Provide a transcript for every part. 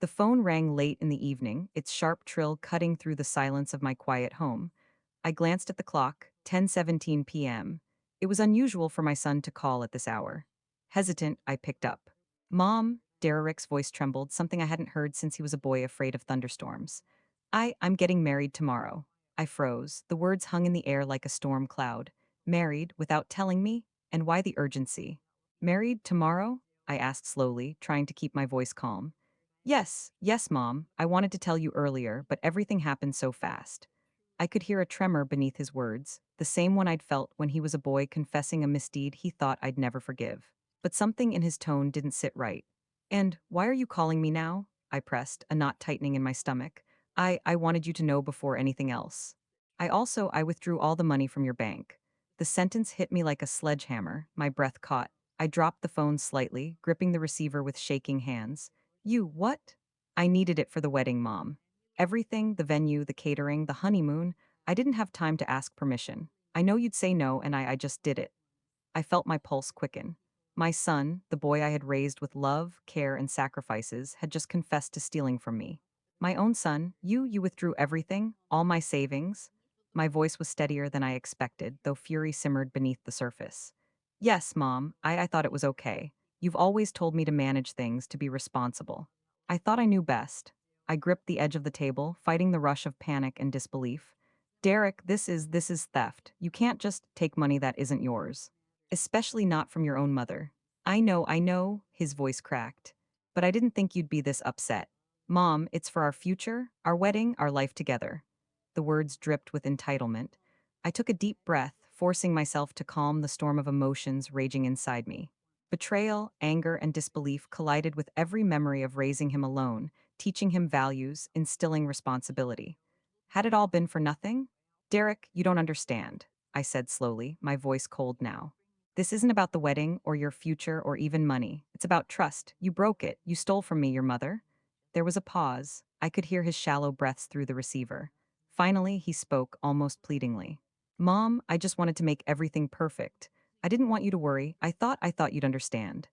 The phone rang late in the evening, its sharp trill cutting through the silence of my quiet home. I glanced at the clock, 10:17 p.m. It was unusual for my son to call at this hour. Hesitant, I picked up. Mom, Derek's voice trembled, something I hadn't heard since he was a boy afraid of thunderstorms. I'm getting married tomorrow. I froze. The words hung in the air like a storm cloud. Married, without telling me? And why the urgency? Married tomorrow? I asked slowly, trying to keep my voice calm. Yes, yes, Mom. I wanted to tell you earlier, but everything happened so fast. I could hear a tremor beneath his words, the same one I'd felt when he was a boy confessing a misdeed he thought I'd never forgive. But something in his tone didn't sit right. And why are you calling me now? I pressed, a knot tightening in my stomach. I wanted you to know before anything else. I withdrew all the money from your bank. The sentence hit me like a sledgehammer, my breath caught. I dropped the phone slightly, gripping the receiver with shaking hands. You, what? I needed it for the wedding, Mom. Everything, the venue, the catering, the honeymoon, I didn't have time to ask permission. I know you'd say no, and I just did it. I felt my pulse quicken. My son, the boy I had raised with love, care, and sacrifices, had just confessed to stealing from me. My own son, you withdrew everything, all my savings. My voice was steadier than I expected, though fury simmered beneath the surface. Yes, Mom, I thought it was okay. You've always told me to manage things, to be responsible. I thought I knew best. I gripped the edge of the table, fighting the rush of panic and disbelief. Derek, this is theft. You can't just take money that isn't yours. Especially not from your own mother. I know, his voice cracked. But I didn't think you'd be this upset. Mom, it's for our future, our wedding, our life together. The words dripped with entitlement. I took a deep breath, forcing myself to calm the storm of emotions raging inside me. Betrayal, anger, and disbelief collided with every memory of raising him alone, teaching him values, instilling responsibility. Had it all been for nothing? Derek, you don't understand, I said slowly, my voice cold now. This isn't about the wedding or your future or even money. It's about trust. You broke it. You stole from me, your mother. There was a pause. I could hear his shallow breaths through the receiver. Finally, he spoke, almost pleadingly. Mom, I just wanted to make everything perfect. I didn't want you to worry. I thought you'd understand.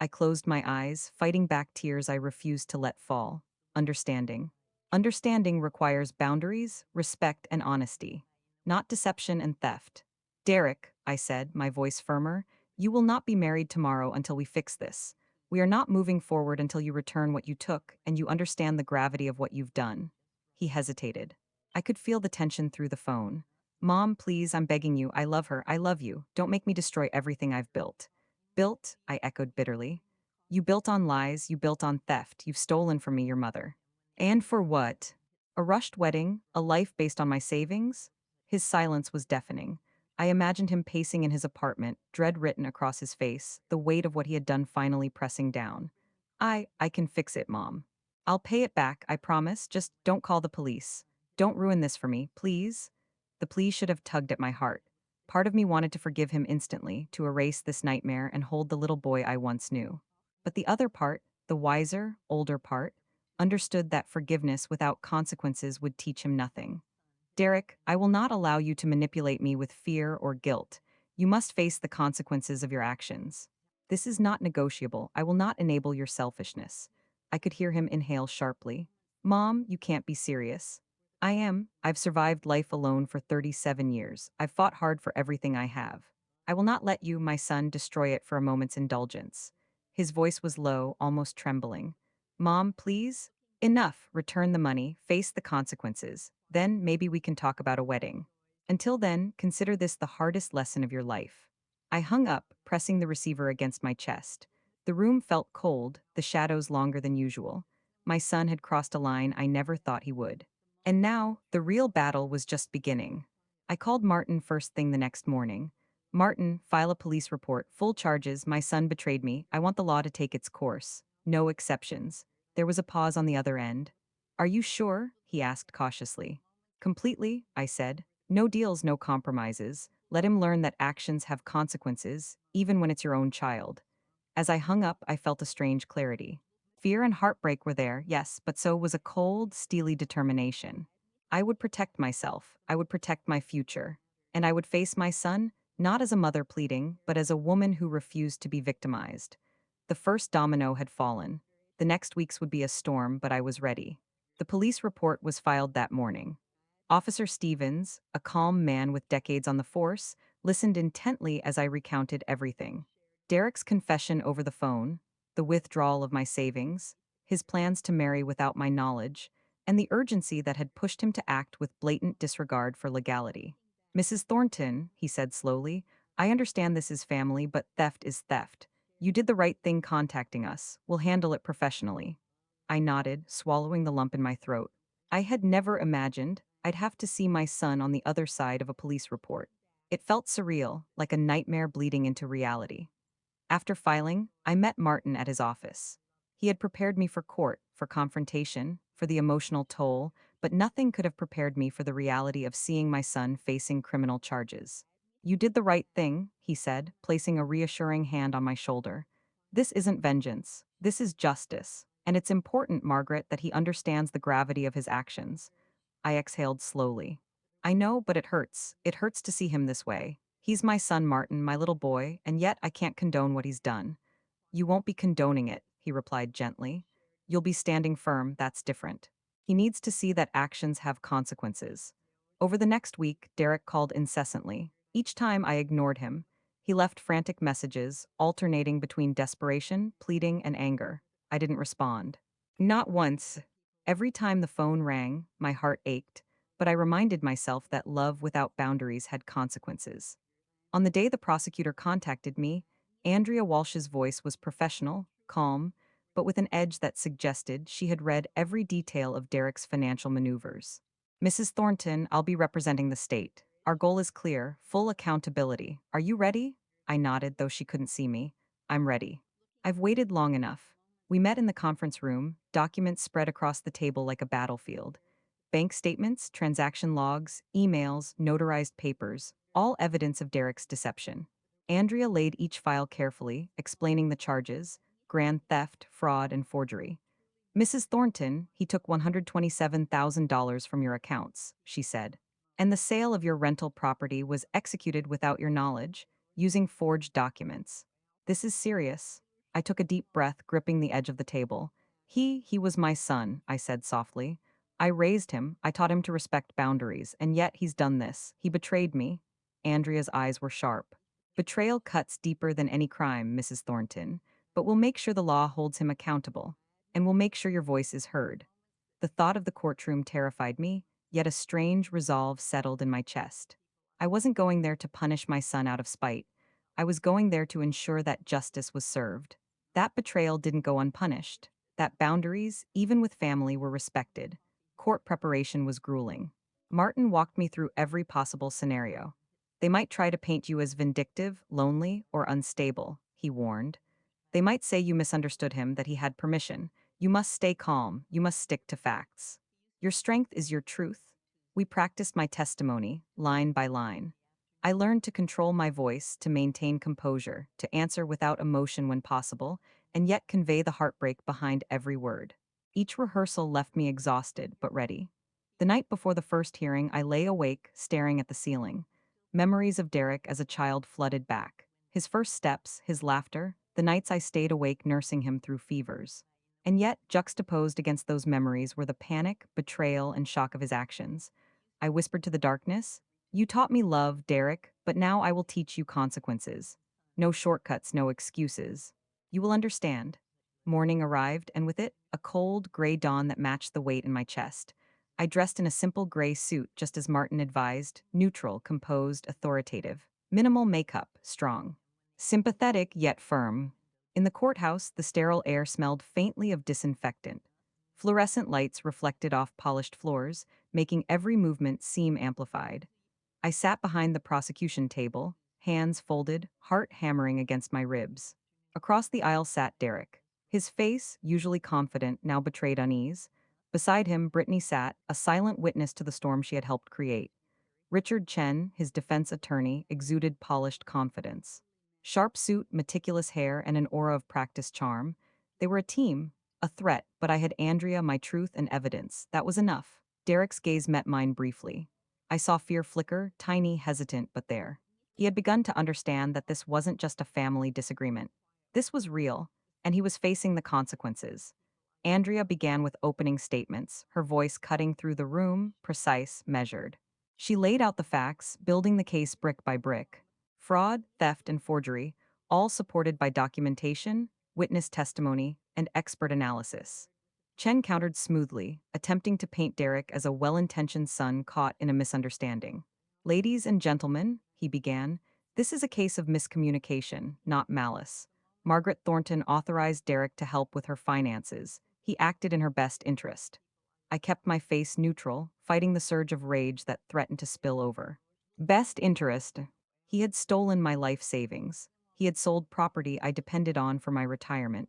I closed my eyes, fighting back tears I refused to let fall. Understanding. Understanding requires boundaries, respect, and honesty, not deception and theft. Derek, I said, my voice firmer, you will not be married tomorrow until we fix this. We are not moving forward until you return what you took and you understand the gravity of what you've done. He hesitated. I could feel the tension through the phone. Mom, please, I'm begging you. I love her. I love you. Don't make me destroy everything I've built. Built? I echoed bitterly. You built on lies. You built on theft. You've stolen from me, your mother. And for what? A rushed wedding? A life based on my savings? His silence was deafening. I imagined him pacing in his apartment, dread written across his face, the weight of what he had done finally pressing down. I can fix it, Mom. I'll pay it back, I promise. Just don't call the police. Don't ruin this for me, please. The plea should have tugged at my heart. Part of me wanted to forgive him instantly, to erase this nightmare and hold the little boy I once knew. But the other part, the wiser, older part, understood that forgiveness without consequences would teach him nothing. Derek, I will not allow you to manipulate me with fear or guilt. You must face the consequences of your actions. This is not negotiable. I will not enable your selfishness. I could hear him inhale sharply. Mom, you can't be serious. I am. I've survived life alone for 37 years. I've fought hard for everything I have. I will not let you, my son, destroy it for a moment's indulgence. His voice was low, almost trembling. Mom, please? Enough. Return the money, face the consequences. Then maybe we can talk about a wedding. Until then, consider this the hardest lesson of your life. I hung up, pressing the receiver against my chest. The room felt cold, the shadows longer than usual. My son had crossed a line I never thought he would. And now, the real battle was just beginning. I called Martin first thing the next morning. Martin, file a police report, full charges, my son betrayed me, I want the law to take its course. No exceptions. There was a pause on the other end. Are you sure? He asked cautiously. Completely, I said. No deals, no compromises. Let him learn that actions have consequences, even when it's your own child. As I hung up, I felt a strange clarity. Fear and heartbreak were there, yes, but so was a cold, steely determination. I would protect myself, I would protect my future, and I would face my son, not as a mother pleading, but as a woman who refused to be victimized. The first domino had fallen. The next weeks would be a storm, but I was ready. The police report was filed that morning. Officer Stevens, a calm man with decades on the force, listened intently as I recounted everything. Derek's confession over the phone, the withdrawal of my savings, his plans to marry without my knowledge, and the urgency that had pushed him to act with blatant disregard for legality. Mrs. Thornton, he said slowly, I understand this is family, but theft is theft. You did the right thing contacting us. We'll handle it professionally. I nodded, swallowing the lump in my throat. I had never imagined I'd have to see my son on the other side of a police report. It felt surreal, like a nightmare bleeding into reality. After filing, I met Martin at his office. He had prepared me for court, for confrontation, for the emotional toll, but nothing could have prepared me for the reality of seeing my son facing criminal charges. You did the right thing, he said, placing a reassuring hand on my shoulder. This isn't vengeance. This is justice. And it's important, Margaret, that he understands the gravity of his actions. I exhaled slowly. I know, but it hurts. It hurts to see him this way. He's my son, Martin, my little boy, and yet I can't condone what he's done. You won't be condoning it, he replied gently. You'll be standing firm, that's different. He needs to see that actions have consequences. Over the next week, Derek called incessantly. Each time I ignored him. He left frantic messages, alternating between desperation, pleading, and anger. I didn't respond. Not once. Every time the phone rang, my heart ached, but I reminded myself that love without boundaries had consequences. On the day the prosecutor contacted me, Andrea Walsh's voice was professional, calm, but with an edge that suggested she had read every detail of Derek's financial maneuvers. Mrs. Thornton, I'll be representing the state. Our goal is clear, full accountability. Are you ready? I nodded, though she couldn't see me. I'm ready. I've waited long enough. We met in the conference room, documents spread across the table like a battlefield. Bank statements, transaction logs, emails, notarized papers, all evidence of Derek's deception. Andrea laid each file carefully, explaining the charges: grand theft, fraud, and forgery. Mrs. Thornton, he took $127,000 from your accounts, she said. And the sale of your rental property was executed without your knowledge, using forged documents. This is serious. I took a deep breath, gripping the edge of the table. He was my son, I said softly. I raised him, I taught him to respect boundaries, and yet he's done this. He betrayed me. Andrea's eyes were sharp. Betrayal cuts deeper than any crime, Mrs. Thornton, but we'll make sure the law holds him accountable, and we'll make sure your voice is heard. The thought of the courtroom terrified me, yet a strange resolve settled in my chest. I wasn't going there to punish my son out of spite. I was going there to ensure that justice was served. That betrayal didn't go unpunished. That boundaries, even with family, were respected. Court preparation was grueling. Martin walked me through every possible scenario. They might try to paint you as vindictive, lonely, or unstable, he warned. They might say you misunderstood him, that he had permission. You must stay calm. You must stick to facts. Your strength is your truth. We practiced my testimony, line by line. I learned to control my voice, to maintain composure, to answer without emotion when possible, and yet convey the heartbreak behind every word. Each rehearsal left me exhausted but ready. The night before the first hearing, I lay awake, staring at the ceiling. Memories of Derek as a child flooded back. His first steps, his laughter, the nights I stayed awake nursing him through fevers. And yet, juxtaposed against those memories were the panic, betrayal, and shock of his actions. I whispered to the darkness, You taught me love, Derek, but now I will teach you consequences. No shortcuts, no excuses. You will understand. Morning arrived, and with it, a cold, gray dawn that matched the weight in my chest. I dressed in a simple gray suit, just as Martin advised, neutral, composed, authoritative. Minimal makeup, strong. Sympathetic, yet firm. In the courthouse, the sterile air smelled faintly of disinfectant. Fluorescent lights reflected off polished floors, making every movement seem amplified. I sat behind the prosecution table, hands folded, heart hammering against my ribs. Across the aisle sat Derek. His face, usually confident, now betrayed unease. Beside him, Brittany sat, a silent witness to the storm she had helped create. Richard Chen, his defense attorney, exuded polished confidence. Sharp suit, meticulous hair, and an aura of practiced charm. They were a team, a threat, but I had Andrea, my truth, and evidence. That was enough. Derek's gaze met mine briefly. I saw fear flicker, tiny, hesitant, but there. He had begun to understand that this wasn't just a family disagreement. This was real, and he was facing the consequences. Andrea began with opening statements, her voice cutting through the room, precise, measured. She laid out the facts, building the case brick by brick. Fraud, theft, and forgery, all supported by documentation, witness testimony, and expert analysis. Chen countered smoothly, attempting to paint Derek as a well-intentioned son caught in a misunderstanding. Ladies and gentlemen, he began, this is a case of miscommunication, not malice. Margaret Thornton authorized Derek to help with her finances. He acted in her best interest. I kept my face neutral, fighting the surge of rage that threatened to spill over. Best interest. He had stolen my life savings. He had sold property I depended on for my retirement.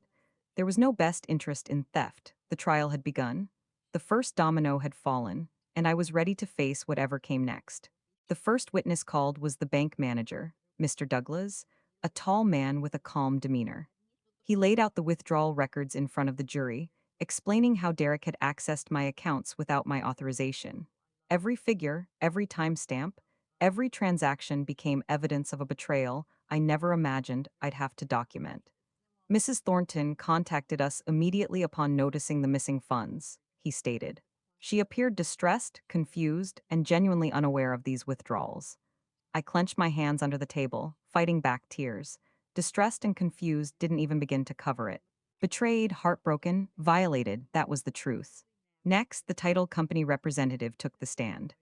There was no best interest in theft. The trial had begun. The first domino had fallen, and I was ready to face whatever came next. The first witness called was the bank manager, Mr. Douglas, a tall man with a calm demeanor. He laid out the withdrawal records in front of the jury, explaining how Derek had accessed my accounts without my authorization. Every figure, every timestamp, every transaction became evidence of a betrayal I never imagined I'd have to document. Mrs. Thornton contacted us immediately upon noticing the missing funds, he stated. She appeared distressed, confused, and genuinely unaware of these withdrawals. I clenched my hands under the table, fighting back tears. Distressed and confused didn't even begin to cover it. Betrayed, heartbroken, violated, that was the truth. Next, the title company representative took the stand.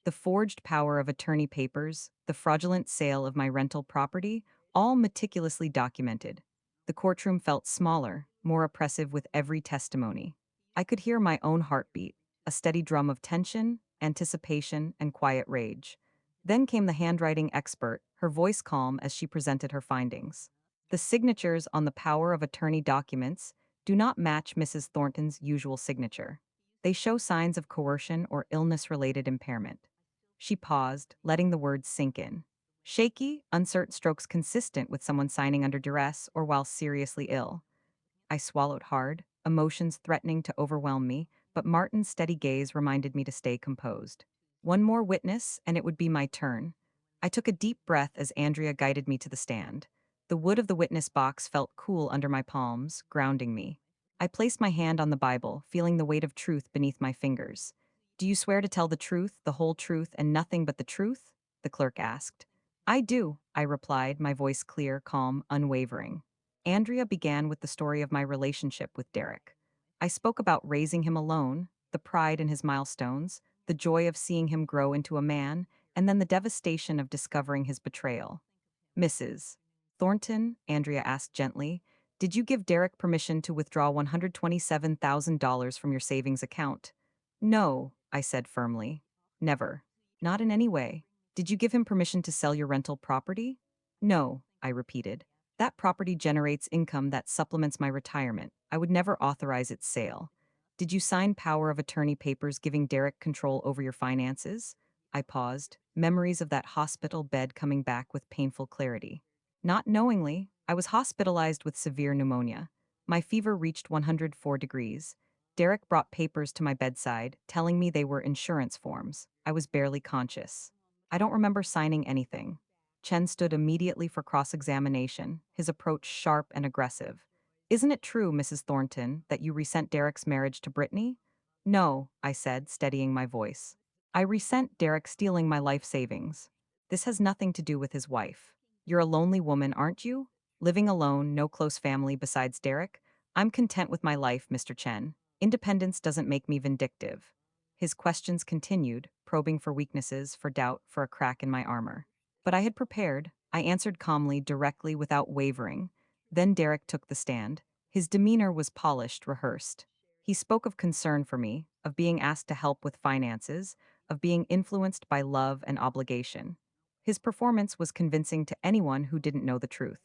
The forged power of attorney papers, the fraudulent sale of my rental property, all meticulously documented. The courtroom felt smaller, more oppressive with every testimony. I could hear my own heartbeat, a steady drum of tension, anticipation, and quiet rage. Then came the handwriting expert, her voice calm as she presented her findings. The signatures on the power of attorney documents do not match Mrs. Thornton's usual signature. They show signs of coercion or illness-related impairment. She paused, letting the words sink in. Shaky, uncertain strokes consistent with someone signing under duress or while seriously ill. I swallowed hard, emotions threatening to overwhelm me, but Martin's steady gaze reminded me to stay composed. One more witness, and it would be my turn. I took a deep breath as Andrea guided me to the stand. The wood of the witness box felt cool under my palms, grounding me. I placed my hand on the Bible, feeling the weight of truth beneath my fingers. Do you swear to tell the truth, the whole truth, and nothing but the truth? The clerk asked. I do, I replied, my voice clear, calm, unwavering. Andrea began with the story of my relationship with Derek. I spoke about raising him alone, the pride in his milestones, the joy of seeing him grow into a man, and then the devastation of discovering his betrayal. Mrs. Thornton, Andrea asked gently, did you give Derek permission to withdraw $127,000 from your savings account? No, I said firmly. Never. Not in any way. Did you give him permission to sell your rental property? No, I repeated. That property generates income that supplements my retirement. I would never authorize its sale. Did you sign power of attorney papers giving Derek control over your finances? I paused, memories of that hospital bed coming back with painful clarity. Not knowingly, I was hospitalized with severe pneumonia. My fever reached 104 degrees. Derek brought papers to my bedside, telling me they were insurance forms. I was barely conscious. I don't remember signing anything. Chen stood immediately for cross-examination, his approach sharp and aggressive. Isn't it true, Mrs. Thornton, that you resent Derek's marriage to Brittany? No, I said, steadying my voice. I resent Derek stealing my life savings. This has nothing to do with his wife. You're a lonely woman, aren't you? Living alone, no close family besides Derek? I'm content with my life, Mr. Chen. Independence doesn't make me vindictive. His questions continued, probing for weaknesses, for doubt, for a crack in my armor. But I had prepared. I answered calmly, directly, without wavering. Then Derek took the stand. His demeanor was polished, rehearsed. He spoke of concern for me, of being asked to help with finances, of being influenced by love and obligation. His performance was convincing to anyone who didn't know the truth.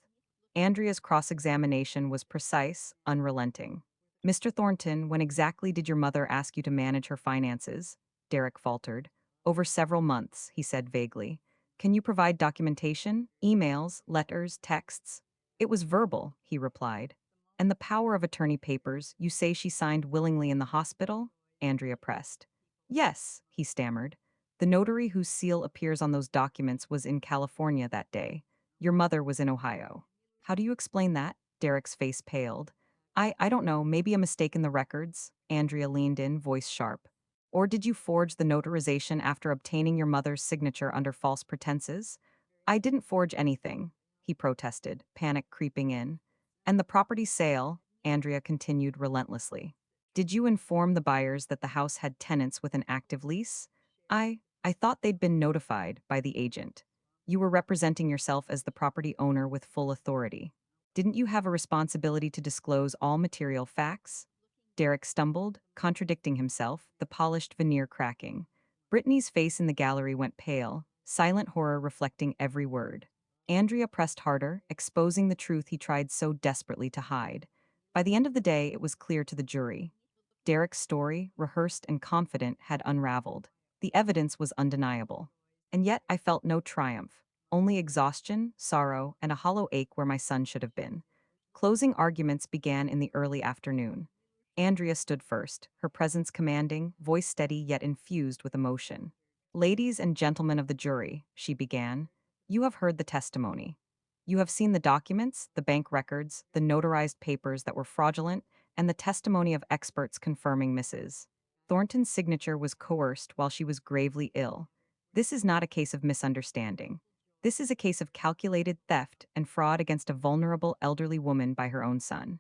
Andrea's cross-examination was precise, unrelenting. Mr. Thornton, when exactly did your mother ask you to manage her finances? Derek faltered. Over several months, he said vaguely. Can you provide documentation? Emails, letters, texts? It was verbal, he replied. And the power of attorney papers, you say she signed willingly in the hospital? Andrea pressed. Yes, he stammered. The notary whose seal appears on those documents was in California that day. Your mother was in Ohio. How do you explain that? Derek's face paled. I don't know, maybe a mistake in the records? Andrea leaned in, voice sharp. Or did you forge the notarization after obtaining your mother's signature under false pretenses? I didn't forge anything, he protested, panic creeping in. And the property sale, Andrea continued relentlessly. Did you inform the buyers that the house had tenants with an active lease? I thought they'd been notified by the agent. You were representing yourself as the property owner with full authority. Didn't you have a responsibility to disclose all material facts? Derek stumbled, contradicting himself, the polished veneer cracking. Brittany's face in the gallery went pale, silent horror reflecting every word. Andrea pressed harder, exposing the truth he tried so desperately to hide. By the end of the day, it was clear to the jury. Derek's story, rehearsed and confident, had unraveled. The evidence was undeniable. And yet I felt no triumph, only exhaustion, sorrow, and a hollow ache where my son should have been. Closing arguments began in the early afternoon. Andrea stood first, her presence commanding, voice steady yet infused with emotion. Ladies and gentlemen of the jury, she began, you have heard the testimony. You have seen the documents, the bank records, the notarized papers that were fraudulent, and the testimony of experts confirming Mrs. Thornton's signature was coerced while she was gravely ill. This is not a case of misunderstanding. This is a case of calculated theft and fraud against a vulnerable elderly woman by her own son.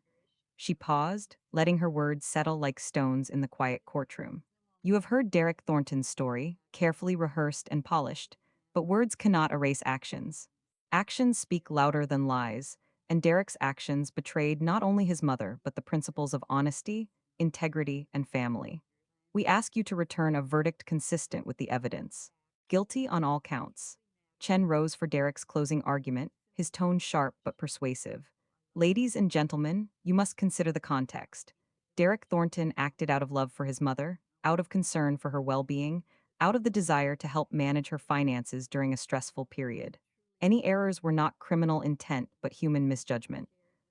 She paused, letting her words settle like stones in the quiet courtroom. You have heard Derek Thornton's story, carefully rehearsed and polished, but words cannot erase actions. Actions speak louder than lies, and Derek's actions betrayed not only his mother but the principles of honesty, integrity, and family. We ask you to return a verdict consistent with the evidence. Guilty on all counts. Chen rose for Derek's closing argument, his tone sharp but persuasive. Ladies and gentlemen, you must consider the context. Derek Thornton acted out of love for his mother, out of concern for her well-being, out of the desire to help manage her finances during a stressful period. Any errors were not criminal intent but human misjudgment.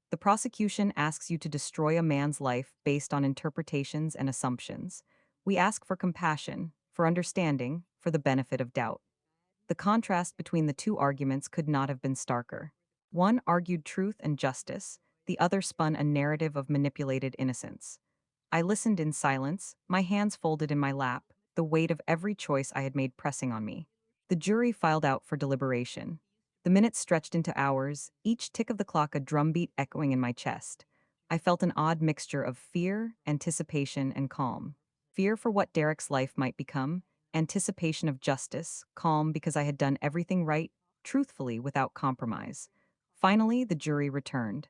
The prosecution asks you to destroy a man's life based on interpretations and assumptions. We ask for compassion, for understanding, for the benefit of doubt. The contrast between the two arguments could not have been starker. One argued truth and justice, the other spun a narrative of manipulated innocence. I listened in silence, my hands folded in my lap, the weight of every choice I had made pressing on me. The jury filed out for deliberation. The minutes stretched into hours, each tick of the clock a drumbeat echoing in my chest. I felt an odd mixture of fear, anticipation, and calm. Fear for what Derek's life might become, anticipation of justice, calm because I had done everything right, truthfully without compromise. Finally, the jury returned.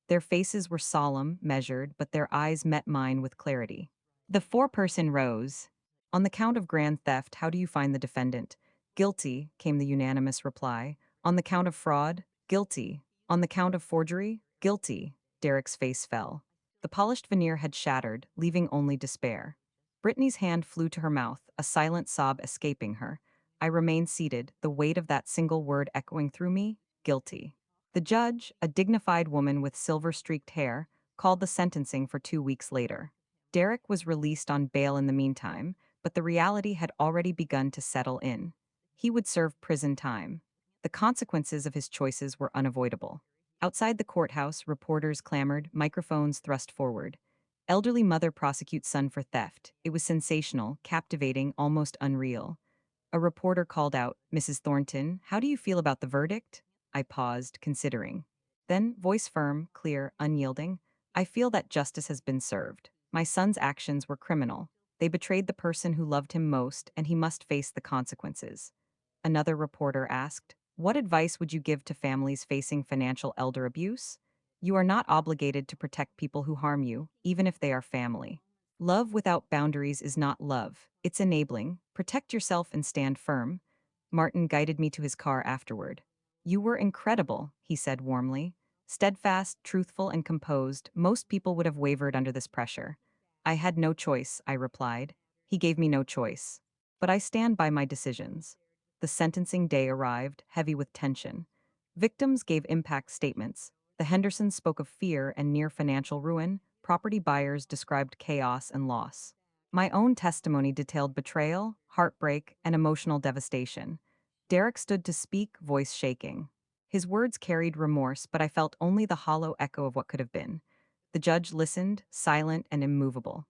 Their faces were solemn, measured, but their eyes met mine with clarity. The foreperson rose. On the count of grand theft, how do you find the defendant? Guilty, came the unanimous reply. On the count of fraud, guilty. On the count of forgery, guilty. Derek's face fell. The polished veneer had shattered, leaving only despair. Brittany's hand flew to her mouth, a silent sob escaping her. I remained seated, the weight of that single word echoing through me, guilty. The judge, a dignified woman with silver-streaked hair, called the sentencing for 2 weeks later. Derek was released on bail in the meantime, but the reality had already begun to settle in. He would serve prison time. The consequences of his choices were unavoidable. Outside the courthouse, reporters clamored, microphones thrust forward. Elderly mother prosecutes son for theft. It was sensational, captivating, almost unreal. A reporter called out, Mrs. Thornton, how do you feel about the verdict? I paused, considering. Then, voice firm, clear, unyielding, I feel that justice has been served. My son's actions were criminal. They betrayed the person who loved him most, and he must face the consequences. Another reporter asked, what advice would you give to families facing financial elder abuse? You are not obligated to protect people who harm you, even if they are family. Love without boundaries is not love. It's enabling. Protect yourself and stand firm. Martin guided me to his car afterward. You were incredible, he said warmly. Steadfast, truthful, and composed, most people would have wavered under this pressure. I had no choice, I replied. He gave me no choice. But I stand by my decisions. The sentencing day arrived, heavy with tension. Victims gave impact statements. The Hendersons spoke of fear and near financial ruin. Property buyers described chaos and loss. My own testimony detailed betrayal, heartbreak, and emotional devastation. Derek stood to speak, voice shaking. His words carried remorse, but I felt only the hollow echo of what could have been. The judge listened, silent and immovable.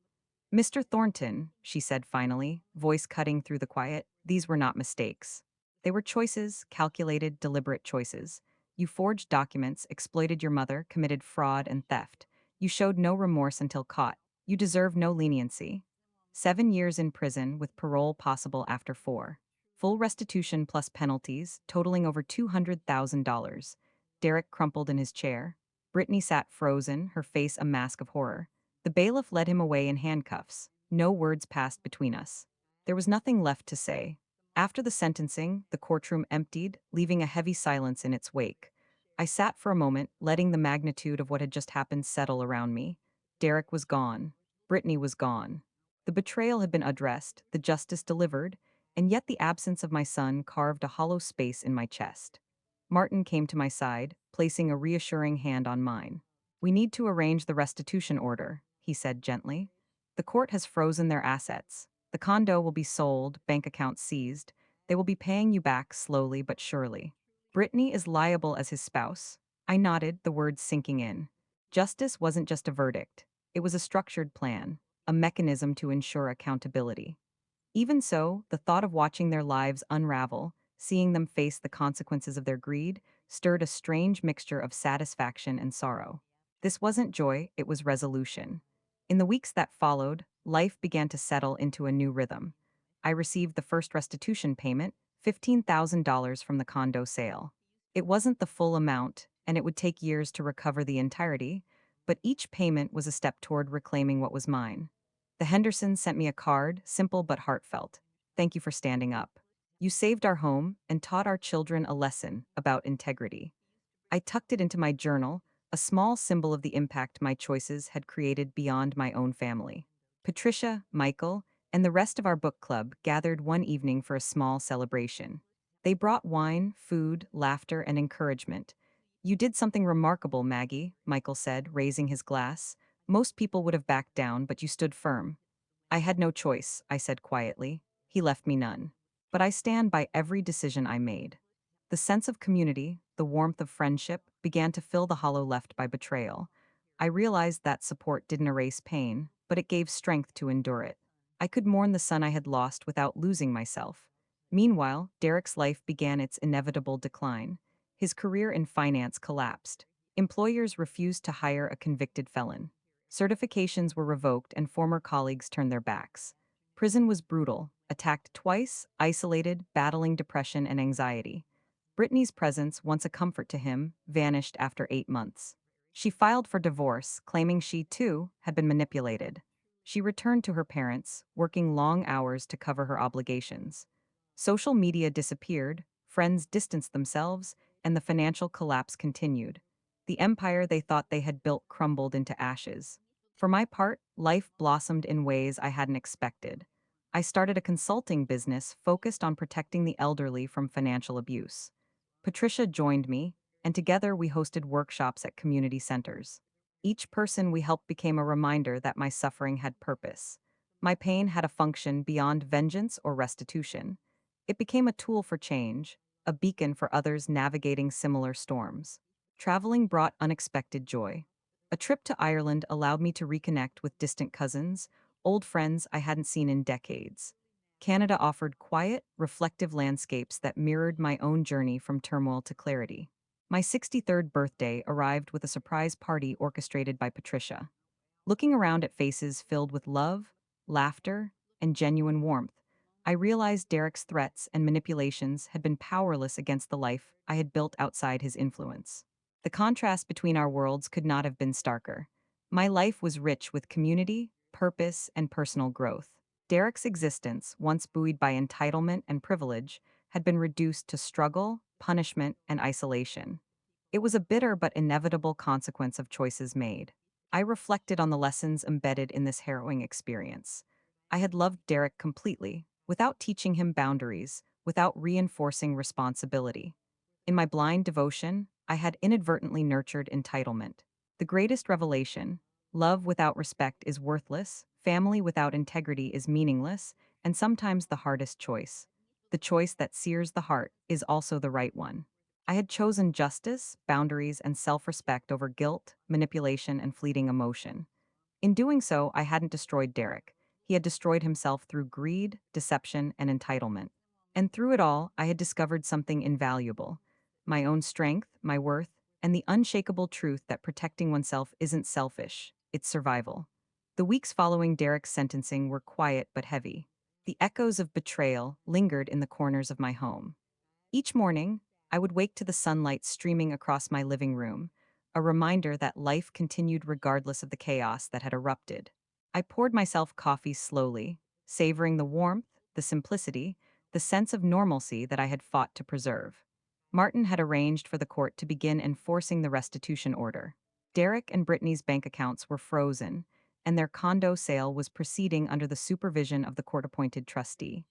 Mr. Thornton, she said finally, voice cutting through the quiet, these were not mistakes. They were choices, calculated, deliberate choices. You forged documents, exploited your mother, committed fraud and theft. You showed no remorse until caught. You deserve no leniency. 7 years in prison with parole possible after 4. Full restitution plus penalties, totaling over $200,000. Derek crumpled in his chair. Brittany sat frozen, her face a mask of horror. The bailiff led him away in handcuffs. No words passed between us. There was nothing left to say. After the sentencing, the courtroom emptied, leaving a heavy silence in its wake. I sat for a moment, letting the magnitude of what had just happened settle around me. Derek was gone. Brittany was gone. The betrayal had been addressed, the justice delivered, and yet the absence of my son carved a hollow space in my chest. Martin came to my side, placing a reassuring hand on mine. We need to arrange the restitution order, he said gently. The court has frozen their assets. The condo will be sold, bank accounts seized. They will be paying you back slowly but surely. Brittany is liable as his spouse. I nodded, the words sinking in. Justice wasn't just a verdict. It was a structured plan, a mechanism to ensure accountability. Even so, the thought of watching their lives unravel, seeing them face the consequences of their greed, stirred a strange mixture of satisfaction and sorrow. This wasn't joy, it was resolution. In the weeks that followed, life began to settle into a new rhythm. I received the first restitution payment, $15,000 from the condo sale. It wasn't the full amount, and it would take years to recover the entirety, but each payment was a step toward reclaiming what was mine. The Hendersons sent me a card, simple but heartfelt. Thank you for standing up. You saved our home and taught our children a lesson about integrity. I tucked it into my journal, a small symbol of the impact my choices had created beyond my own family. Patricia, Michael, and the rest of our book club gathered one evening for a small celebration. They brought wine, food, laughter, and encouragement. You did something remarkable, Maggie, Michael said, raising his glass. Most people would have backed down, but you stood firm. I had no choice, I said quietly. He left me none. But I stand by every decision I made. The sense of community, the warmth of friendship, began to fill the hollow left by betrayal. I realized that support didn't erase pain, but it gave strength to endure it. I could mourn the son I had lost without losing myself. Meanwhile, Derek's life began its inevitable decline. His career in finance collapsed. Employers refused to hire a convicted felon. Certifications were revoked and former colleagues turned their backs. Prison was brutal, attacked twice, isolated, battling depression and anxiety. Brittany's presence, once a comfort to him, vanished after 8 months. She filed for divorce, claiming she, too, had been manipulated. She returned to her parents, working long hours to cover her obligations. Social media disappeared, friends distanced themselves, and the financial collapse continued. The empire they thought they had built crumbled into ashes. For my part, life blossomed in ways I hadn't expected. I started a consulting business focused on protecting the elderly from financial abuse. Patricia joined me, and together we hosted workshops at community centers. Each person we helped became a reminder that my suffering had purpose. My pain had a function beyond vengeance or restitution. It became a tool for change, a beacon for others navigating similar storms. Traveling brought unexpected joy. A trip to Ireland allowed me to reconnect with distant cousins, old friends I hadn't seen in decades. Canada offered quiet, reflective landscapes that mirrored my own journey from turmoil to clarity. My 63rd birthday arrived with a surprise party orchestrated by Patricia. Looking around at faces filled with love, laughter, and genuine warmth, I realized Derek's threats and manipulations had been powerless against the life I had built outside his influence. The contrast between our worlds could not have been starker. My life was rich with community, purpose, and personal growth. Derek's existence, once buoyed by entitlement and privilege, had been reduced to struggle, punishment, and isolation. It was a bitter but inevitable consequence of choices made. I reflected on the lessons embedded in this harrowing experience. I had loved Derek completely, without teaching him boundaries, without reinforcing responsibility. In my blind devotion, I had inadvertently nurtured entitlement. The greatest revelation: love without respect is worthless, family without integrity is meaningless, and sometimes the hardest choice. The choice that sears the heart is also the right one. I had chosen justice, boundaries, and self respect over guilt, manipulation, and fleeting emotion. In doing so, I hadn't destroyed Derek. He had destroyed himself through greed, deception, and entitlement. And through it all, I had discovered something invaluable: my own strength, my worth, and the unshakable truth that protecting oneself isn't selfish, it's survival. The weeks following Derek's sentencing were quiet but heavy. The echoes of betrayal lingered in the corners of my home. Each morning, I would wake to the sunlight streaming across my living room, a reminder that life continued regardless of the chaos that had erupted. I poured myself coffee slowly, savoring the warmth, the simplicity, the sense of normalcy that I had fought to preserve. Martin had arranged for the court to begin enforcing the restitution order. Derek and Brittany's bank accounts were frozen, and their condo sale was proceeding under the supervision of the court appointed trustee.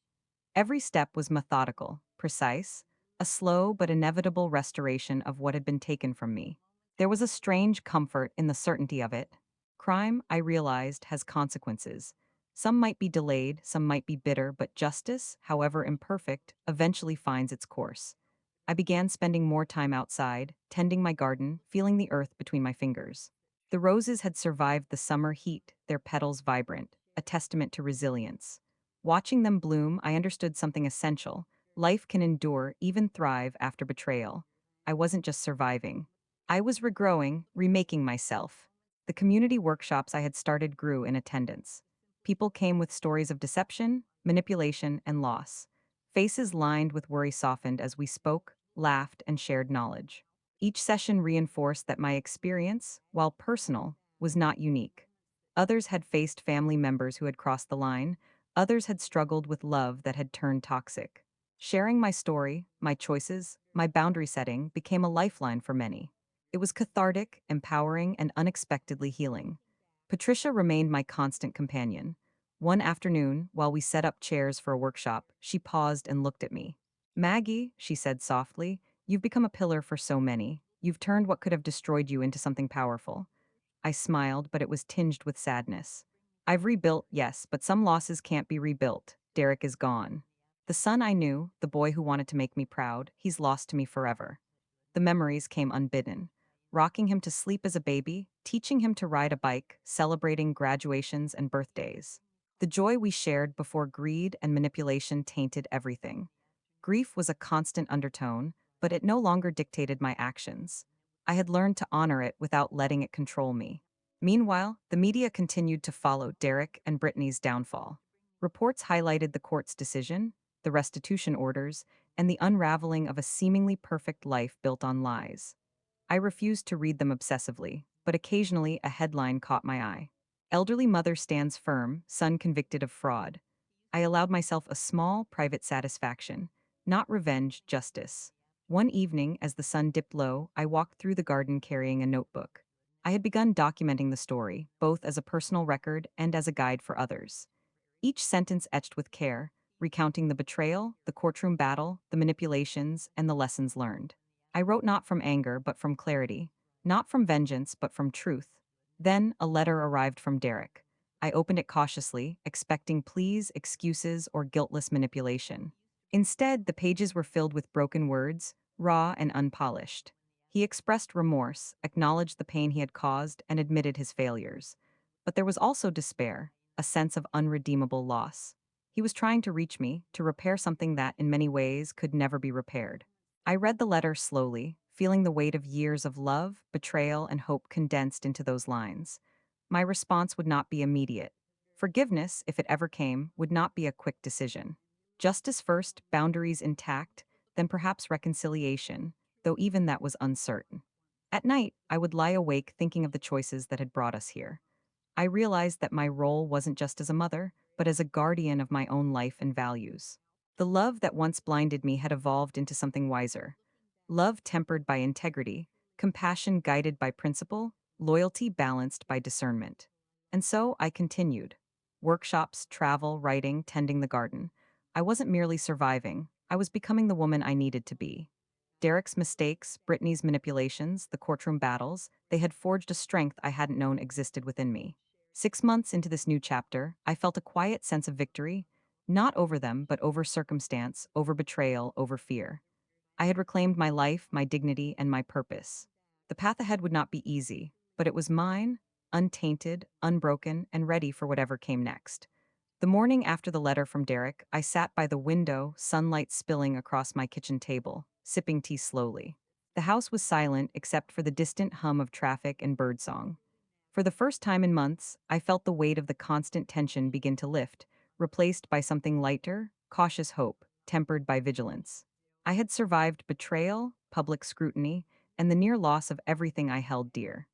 Every step was methodical, precise, a slow but inevitable restoration of what had been taken from me. There was a strange comfort in the certainty of it. Crime, I realized, has consequences. Some might be delayed, some might be bitter, but justice, however imperfect, eventually finds its course. I began spending more time outside, tending my garden, feeling the earth between my fingers. The roses had survived the summer heat, their petals vibrant, a testament to resilience. Watching them bloom, I understood something essential: life can endure, even thrive, after betrayal. I wasn't just surviving. I was regrowing, remaking myself. The community workshops I had started grew in attendance. People came with stories of deception, manipulation, and loss. Faces lined with worry softened as we spoke, laughed, and shared knowledge. Each session reinforced that my experience, while personal, was not unique. Others had faced family members who had crossed the line. Others had struggled with love that had turned toxic. Sharing my story, my choices, my boundary setting became a lifeline for many. It was cathartic, empowering, and unexpectedly healing. Patricia remained my constant companion. One afternoon, while we set up chairs for a workshop, she paused and looked at me. "Maggie," she said softly, "you've become a pillar for so many. You've turned what could have destroyed you into something powerful." I smiled, but it was tinged with sadness. "I've rebuilt, yes, but some losses can't be rebuilt. Derek is gone. The son I knew, the boy who wanted to make me proud, he's lost to me forever." The memories came unbidden. Rocking him to sleep as a baby, teaching him to ride a bike, celebrating graduations and birthdays. The joy we shared before greed and manipulation tainted everything. Grief was a constant undertone, but it no longer dictated my actions. I had learned to honor it without letting it control me. Meanwhile, the media continued to follow Derek and Brittany's downfall. Reports highlighted the court's decision, the restitution orders, and the unraveling of a seemingly perfect life built on lies. I refused to read them obsessively, but occasionally a headline caught my eye. "Elderly mother stands firm, son convicted of fraud." I allowed myself a small, private satisfaction. Not revenge, justice. One evening, as the sun dipped low, I walked through the garden carrying a notebook. I had begun documenting the story, both as a personal record and as a guide for others. Each sentence etched with care, recounting the betrayal, the courtroom battle, the manipulations, and the lessons learned. I wrote not from anger, but from clarity. Not from vengeance, but from truth. Then a letter arrived from Derek. I opened it cautiously, expecting pleas, excuses, or guiltless manipulation. Instead, the pages were filled with broken words, raw and unpolished. He expressed remorse, acknowledged the pain he had caused, and admitted his failures. But there was also despair, a sense of unredeemable loss. He was trying to reach me, to repair something that, in many ways, could never be repaired. I read the letter slowly, feeling the weight of years of love, betrayal, and hope condensed into those lines. My response would not be immediate. Forgiveness, if it ever came, would not be a quick decision. Justice first, boundaries intact, then perhaps reconciliation, though even that was uncertain. At night, I would lie awake thinking of the choices that had brought us here. I realized that my role wasn't just as a mother, but as a guardian of my own life and values. The love that once blinded me had evolved into something wiser. Love tempered by integrity, compassion guided by principle, loyalty balanced by discernment. And so I continued. Workshops, travel, writing, tending the garden. I wasn't merely surviving, I was becoming the woman I needed to be. Derek's mistakes, Brittany's manipulations, the courtroom battles, they had forged a strength I hadn't known existed within me. 6 months into this new chapter, I felt a quiet sense of victory, not over them, but over circumstance, over betrayal, over fear. I had reclaimed my life, my dignity, and my purpose. The path ahead would not be easy, but it was mine, untainted, unbroken, and ready for whatever came next. The morning after the letter from Derek, I sat by the window, sunlight spilling across my kitchen table, sipping tea slowly. The house was silent except for the distant hum of traffic and birdsong. For the first time in months, I felt the weight of the constant tension begin to lift, replaced by something lighter, cautious hope, tempered by vigilance. I had survived betrayal, public scrutiny, and the near loss of everything I held dear.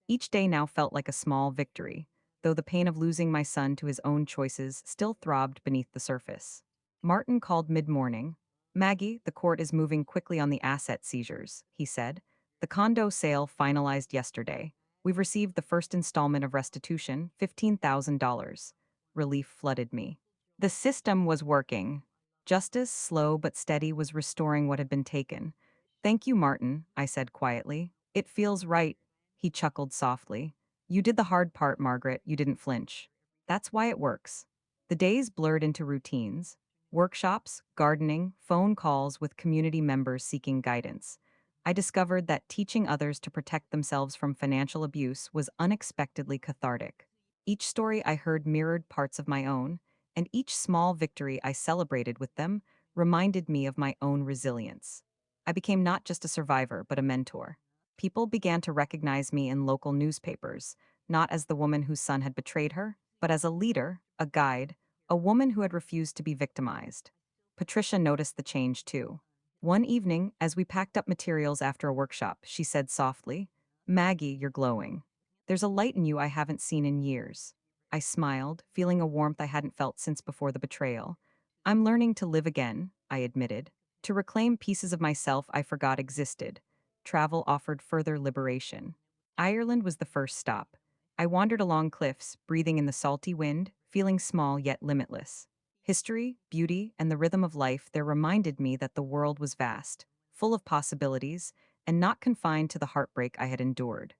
Each day now felt like a small victory, though the pain of losing my son to his own choices still throbbed beneath the surface. Martin called mid-morning. "Maggie, the court is moving quickly on the asset seizures," he said. "The condo sale finalized yesterday. We've received the first installment of restitution, $15,000. Relief flooded me. The system was working. Justice, slow but steady, was restoring what had been taken. "Thank you, Martin," I said quietly. "It feels right." He chuckled softly. "You did the hard part, Margaret. You didn't flinch. That's why it works." The days blurred into routines: workshops, gardening, phone calls with community members seeking guidance. I discovered that teaching others to protect themselves from financial abuse was unexpectedly cathartic. Each story I heard mirrored parts of my own, and each small victory I celebrated with them reminded me of my own resilience. I became not just a survivor, but a mentor. People began to recognize me in local newspapers, not as the woman whose son had betrayed her, but as a leader, a guide, a woman who had refused to be victimized. Patricia noticed the change too. One evening, as we packed up materials after a workshop, she said softly, "Maggie, you're glowing. There's a light in you I haven't seen in years." I smiled, feeling a warmth I hadn't felt since before the betrayal. "I'm learning to live again," I admitted, "to reclaim pieces of myself I forgot existed." Travel offered further liberation. Ireland was the first stop. I wandered along cliffs, breathing in the salty wind, feeling small yet limitless. History, beauty, and the rhythm of life there reminded me that the world was vast, full of possibilities, and not confined to the heartbreak I had endured.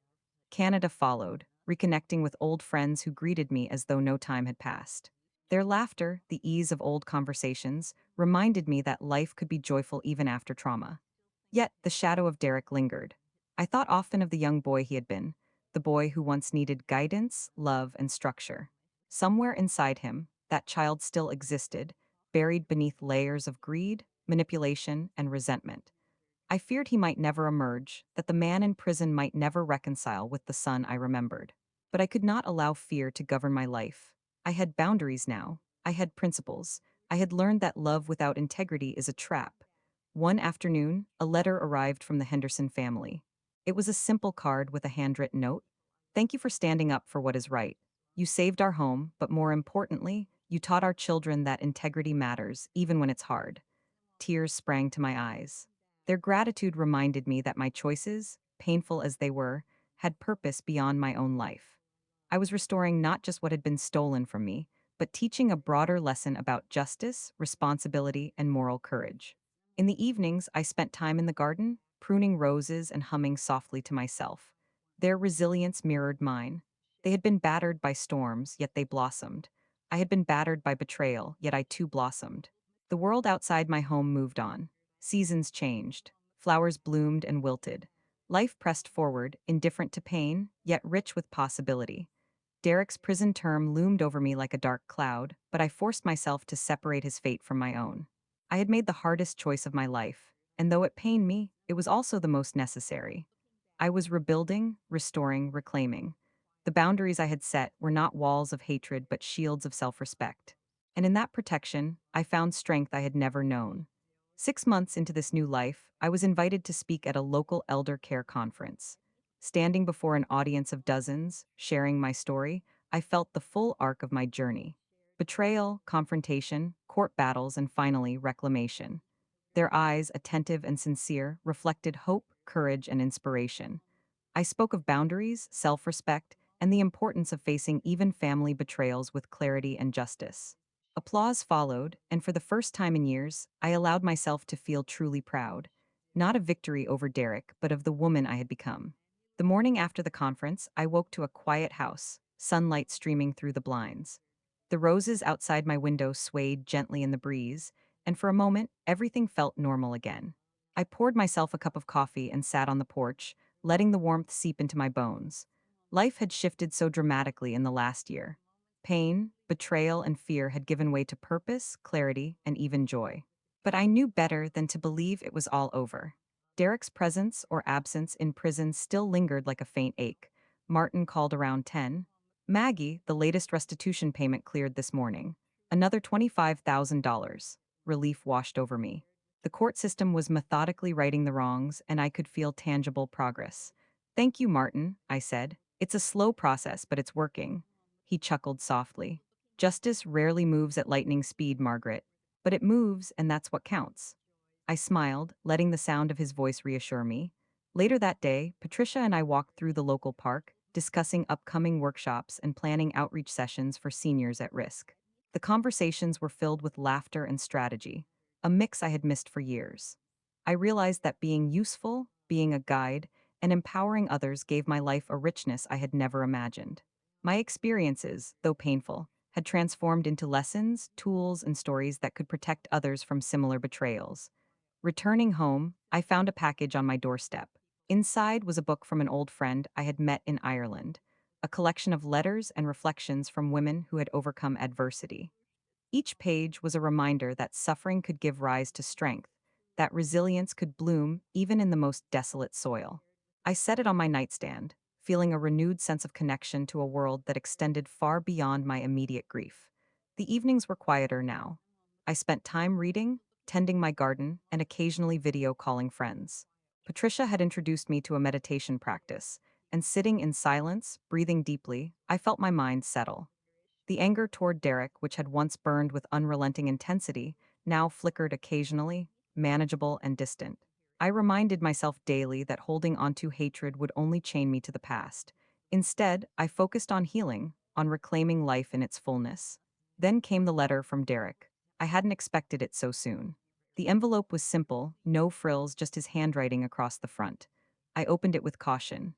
Canada followed, reconnecting with old friends who greeted me as though no time had passed. Their laughter, the ease of old conversations, reminded me that life could be joyful even after trauma. Yet the shadow of Derek lingered. I thought often of the young boy he had been, the boy who once needed guidance, love, and structure. Somewhere inside him, that child still existed, buried beneath layers of greed, manipulation, and resentment. I feared he might never emerge, that the man in prison might never reconcile with the son I remembered. But I could not allow fear to govern my life. I had boundaries now. I had principles. I had learned that love without integrity is a trap. One afternoon, a letter arrived from the Henderson family. It was a simple card with a handwritten note. "Thank you for standing up for what is right. You saved our home, but more importantly, you taught our children that integrity matters, even when it's hard." Tears sprang to my eyes. Their gratitude reminded me that my choices, painful as they were, had purpose beyond my own life. I was restoring not just what had been stolen from me, but teaching a broader lesson about justice, responsibility, and moral courage. In the evenings, I spent time in the garden, pruning roses and humming softly to myself. Their resilience mirrored mine. They had been battered by storms, yet they blossomed. I had been battered by betrayal, yet I too blossomed. The world outside my home moved on. Seasons changed. Flowers bloomed and wilted. Life pressed forward, indifferent to pain, yet rich with possibility. Derek's prison term loomed over me like a dark cloud, but I forced myself to separate his fate from my own. I had made the hardest choice of my life, and though it pained me, it was also the most necessary. I was rebuilding, restoring, reclaiming. The boundaries I had set were not walls of hatred but shields of self-respect. And in that protection, I found strength I had never known. 6 months into this new life, I was invited to speak at a local elder care conference. Standing before an audience of dozens, sharing my story, I felt the full arc of my journey: betrayal, confrontation, court battles, and finally, reclamation. Their eyes, attentive and sincere, reflected hope, courage, and inspiration. I spoke of boundaries, self respect, and the importance of facing even family betrayals with clarity and justice. Applause followed, and for the first time in years, I allowed myself to feel truly proud. Not of victory over Derek, but of the woman I had become. The morning after the conference, I woke to a quiet house, sunlight streaming through the blinds. The roses outside my window swayed gently in the breeze, and for a moment, everything felt normal again. I poured myself a cup of coffee and sat on the porch, letting the warmth seep into my bones. Life had shifted so dramatically in the last year. Pain, betrayal, and fear had given way to purpose, clarity, and even joy. But I knew better than to believe it was all over. Derek's presence or absence in prison still lingered like a faint ache. Martin called around 10. Maggie, the latest restitution payment cleared this morning. Another $25,000. Relief washed over me. The court system was methodically righting the wrongs, and I could feel tangible progress. Thank you, Martin, I said. It's a slow process, but it's working. He chuckled softly. Justice rarely moves at lightning speed, Margaret, but it moves, and that's what counts. I smiled, letting the sound of his voice reassure me. Later that day, Patricia and I walked through the local park, discussing upcoming workshops and planning outreach sessions for seniors at risk. The conversations were filled with laughter and strategy, a mix I had missed for years. I realized that being useful, being a guide, and empowering others gave my life a richness I had never imagined. My experiences, though painful, had transformed into lessons, tools, and stories that could protect others from similar betrayals. Returning home, I found a package on my doorstep. Inside was a book from an old friend I had met in Ireland, a collection of letters and reflections from women who had overcome adversity. Each page was a reminder that suffering could give rise to strength, that resilience could bloom even in the most desolate soil. I set it on my nightstand, feeling a renewed sense of connection to a world that extended far beyond my immediate grief. The evenings were quieter now. I spent time reading, tending my garden, and occasionally video calling friends. Patricia had introduced me to a meditation practice, and sitting in silence, breathing deeply, I felt my mind settle. The anger toward Derek, which had once burned with unrelenting intensity, now flickered occasionally, manageable and distant. I reminded myself daily that holding onto hatred would only chain me to the past. Instead, I focused on healing, on reclaiming life in its fullness. Then came the letter from Derek. I hadn't expected it so soon. The envelope was simple, no frills, just his handwriting across the front. I opened it with caution.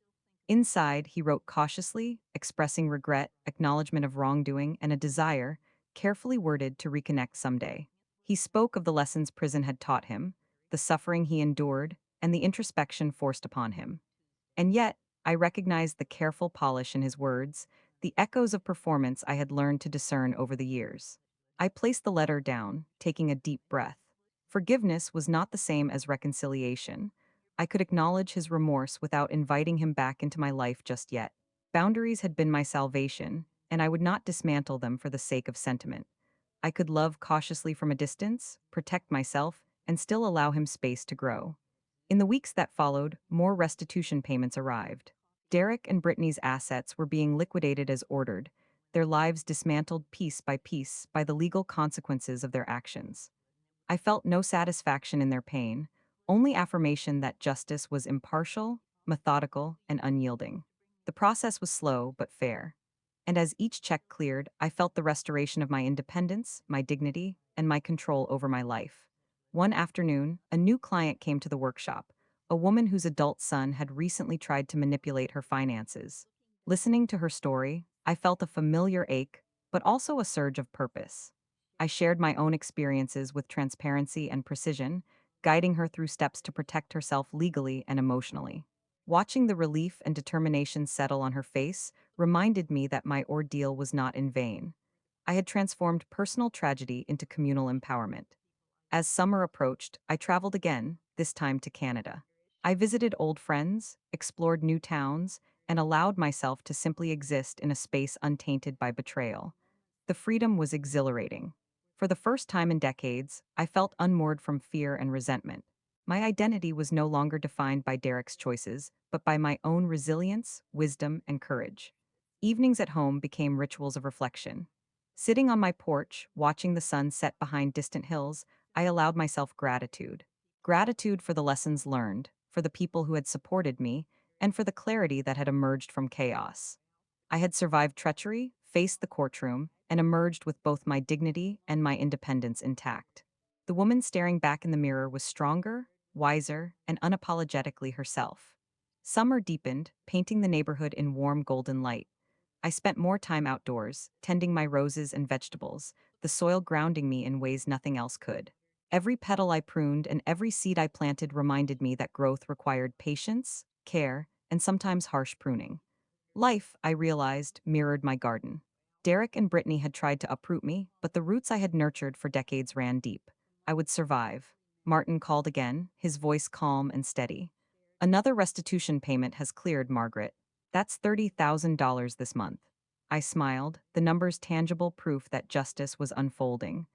Inside, he wrote cautiously, expressing regret, acknowledgement of wrongdoing, and a desire, carefully worded, to reconnect someday. He spoke of the lessons prison had taught him, the suffering he endured, and the introspection forced upon him. And yet, I recognized the careful polish in his words, the echoes of performance I had learned to discern over the years. I placed the letter down, taking a deep breath. Forgiveness was not the same as reconciliation. I could acknowledge his remorse without inviting him back into my life just yet. Boundaries had been my salvation, and I would not dismantle them for the sake of sentiment. I could love cautiously from a distance, protect myself, and still allow him space to grow. In the weeks that followed, more restitution payments arrived. Derek and Brittany's assets were being liquidated as ordered, their lives dismantled piece by the legal consequences of their actions. I felt no satisfaction in their pain, only affirmation that justice was impartial, methodical, and unyielding. The process was slow but fair. And as each check cleared, I felt the restoration of my independence, my dignity, and my control over my life. One afternoon, a new client came to the workshop, a woman whose adult son had recently tried to manipulate her finances. Listening to her story, I felt a familiar ache, but also a surge of purpose. I shared my own experiences with transparency and precision, guiding her through steps to protect herself legally and emotionally. Watching the relief and determination settle on her face reminded me that my ordeal was not in vain. I had transformed personal tragedy into communal empowerment. As summer approached, I traveled again, this time to Canada. I visited old friends, explored new towns, and allowed myself to simply exist in a space untainted by betrayal. The freedom was exhilarating. For the first time in decades, I felt unmoored from fear and resentment. My identity was no longer defined by Derek's choices, but by my own resilience, wisdom, and courage. Evenings at home became rituals of reflection. Sitting on my porch, watching the sun set behind distant hills, I allowed myself gratitude. Gratitude for the lessons learned, for the people who had supported me, and for the clarity that had emerged from chaos. I had survived treachery, faced the courtroom, and emerged with both my dignity and my independence intact. The woman staring back in the mirror was stronger, wiser, and unapologetically herself. Summer deepened, painting the neighborhood in warm golden light. I spent more time outdoors, tending my roses and vegetables, the soil grounding me in ways nothing else could. Every petal I pruned and every seed I planted reminded me that growth required patience, care, and sometimes harsh pruning. Life, I realized, mirrored my garden. Derek and Brittany had tried to uproot me, but the roots I had nurtured for decades ran deep. I would survive. Martin called again, his voice calm and steady. Another restitution payment has cleared, Margaret. That's $30,000 this month. I smiled, the numbers tangible proof that justice was unfolding.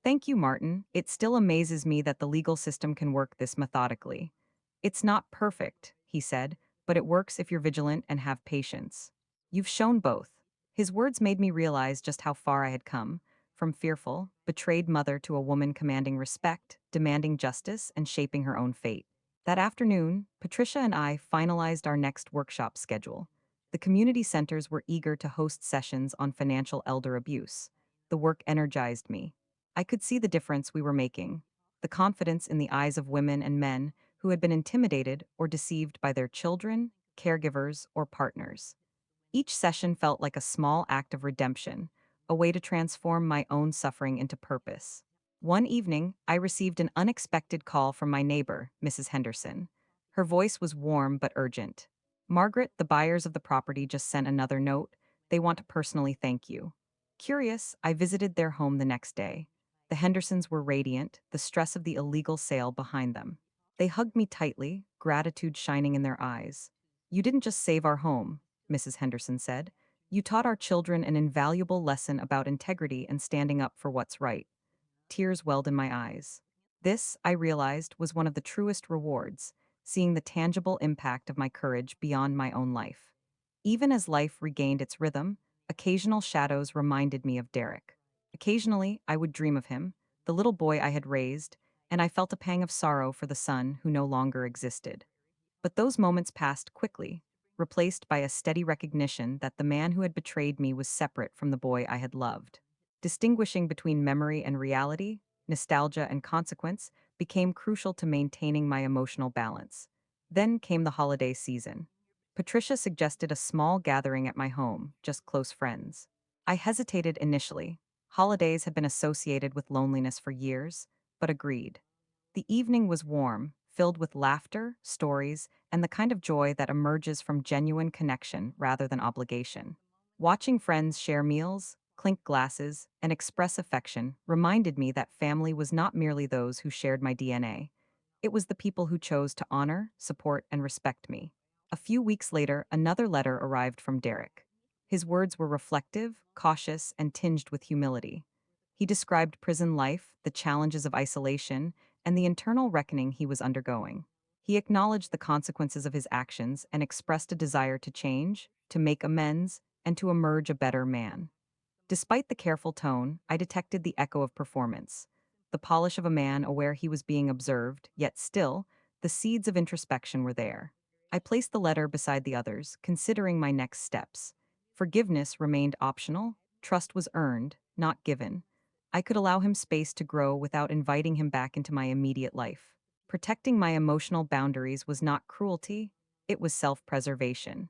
Thank you, Martin. It still amazes me that the legal system can work this methodically. It's not perfect, he said, but it works if you're vigilant and have patience. You've shown both. His words made me realize just how far I had come, from fearful, betrayed mother to a woman commanding respect, demanding justice, and shaping her own fate. That afternoon, Patricia and I finalized our next workshop schedule. The community centers were eager to host sessions on financial elder abuse. The work energized me. I could see the difference we were making, the confidence in the eyes of women and men who had been intimidated or deceived by their children, caregivers, or partners. Each session felt like a small act of redemption, a way to transform my own suffering into purpose. One evening, I received an unexpected call from my neighbor, Mrs. Henderson. Her voice was warm but urgent. Margaret, the buyers of the property just sent another note. They want to personally thank you. Curious, I visited their home the next day. The Hendersons were radiant, the stress of the illegal sale behind them. They hugged me tightly, gratitude shining in their eyes. You didn't just save our home, Mrs. Henderson said. You taught our children an invaluable lesson about integrity and standing up for what's right. Tears welled in my eyes. This, I realized, was one of the truest rewards, seeing the tangible impact of my courage beyond my own life. Even as life regained its rhythm, occasional shadows reminded me of Derek. Occasionally, I would dream of him, the little boy I had raised, and I felt a pang of sorrow for the son who no longer existed. But those moments passed quickly, replaced by a steady recognition that the man who had betrayed me was separate from the boy I had loved. Distinguishing between memory and reality, nostalgia and consequence, became crucial to maintaining my emotional balance. Then came the holiday season. Patricia suggested a small gathering at my home, just close friends. I hesitated initially. Holidays had been associated with loneliness for years, but agreed. The evening was warm, filled with laughter, stories, and the kind of joy that emerges from genuine connection rather than obligation. Watching friends share meals, clink glasses, and express affection reminded me that family was not merely those who shared my DNA. It was the people who chose to honor, support, and respect me. A few weeks later, another letter arrived from Derek. His words were reflective, cautious, and tinged with humility. He described prison life, the challenges of isolation, and the internal reckoning he was undergoing. He acknowledged the consequences of his actions and expressed a desire to change, to make amends, and to emerge a better man. Despite the careful tone, I detected the echo of performance, the polish of a man aware he was being observed, yet still, the seeds of introspection were there. I placed the letter beside the others, considering my next steps. Forgiveness remained optional, trust was earned, not given. I could allow him space to grow without inviting him back into my immediate life. Protecting my emotional boundaries was not cruelty, it was self-preservation.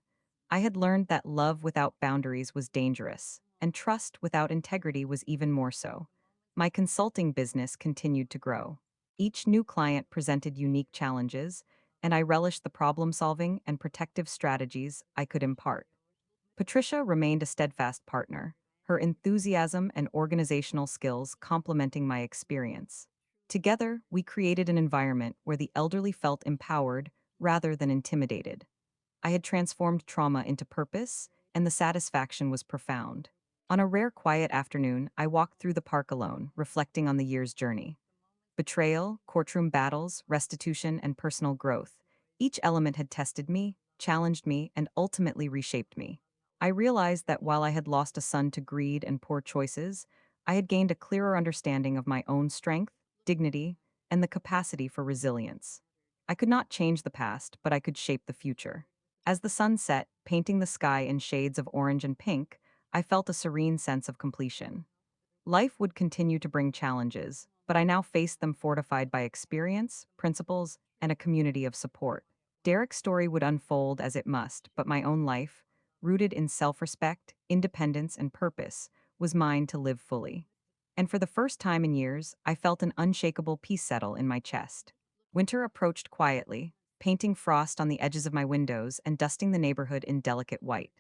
I had learned that love without boundaries was dangerous, and trust without integrity was even more so. My consulting business continued to grow. Each new client presented unique challenges, and I relished the problem solving and protective strategies I could impart. Patricia remained a steadfast partner, her enthusiasm and organizational skills complementing my experience. Together, we created an environment where the elderly felt empowered rather than intimidated. I had transformed trauma into purpose, and the satisfaction was profound. On a rare quiet afternoon, I walked through the park alone, reflecting on the year's journey. Betrayal, courtroom battles, restitution, and personal growth. Each element had tested me, challenged me, and ultimately reshaped me. I realized that while I had lost a son to greed and poor choices, I had gained a clearer understanding of my own strength, dignity, and the capacity for resilience. I could not change the past, but I could shape the future. As the sun set, painting the sky in shades of orange and pink, I felt a serene sense of completion. Life would continue to bring challenges, but I now faced them fortified by experience, principles, and a community of support. Derek's story would unfold as it must, but my own life, rooted in self respect, independence, and purpose, was mine to live fully. and for the first time in years, I felt an unshakable peace settle in my chest. Winter approached quietly, painting frost on the edges of my windows and dusting the neighborhood in delicate white.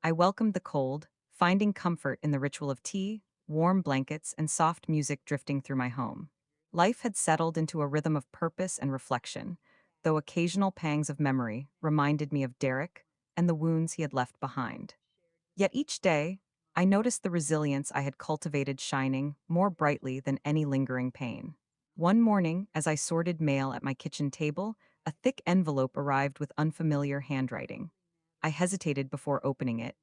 I welcomed the cold, finding comfort in the ritual of tea, warm blankets, and soft music drifting through my home. Life had settled into a rhythm of purpose and reflection, though occasional pangs of memory reminded me of Derek and the wounds he had left behind. Yet each day, I noticed the resilience I had cultivated shining more brightly than any lingering pain. One morning, as I sorted mail at my kitchen table, a thick envelope arrived with unfamiliar handwriting. I hesitated before opening it.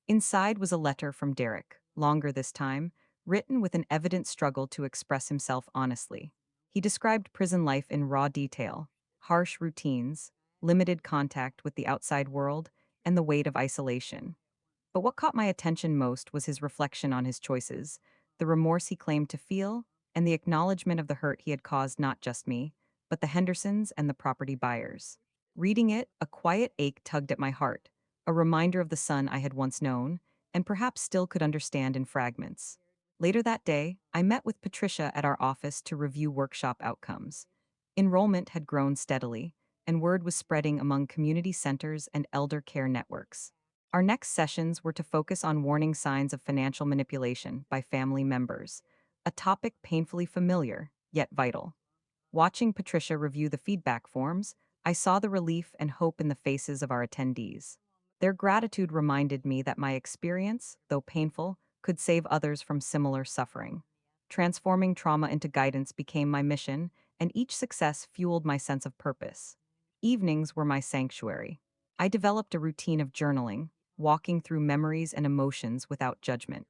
Inside was a letter from Derek, longer this time, written with an evident struggle to express himself honestly. He described prison life in raw detail: harsh routines, limited contact with the outside world, and the weight of isolation. But what caught my attention most was his reflection on his choices, the remorse he claimed to feel, and the acknowledgement of the hurt he had caused not just me, but the Hendersons and the property buyers. Reading it, a quiet ache tugged at my heart, a reminder of the son I had once known, and perhaps still could understand in fragments. Later that day, I met with Patricia at our office to review workshop outcomes. Enrollment had grown steadily, and word was spreading among community centers and elder care networks. Our next sessions were to focus on warning signs of financial manipulation by family members, a topic painfully familiar, yet vital. Watching Patricia review the feedback forms, I saw the relief and hope in the faces of our attendees. Their gratitude reminded me that my experience, though painful, could save others from similar suffering. Transforming trauma into guidance became my mission, and each success fueled my sense of purpose. Evenings were my sanctuary. I developed a routine of journaling, walking through memories and emotions without judgment.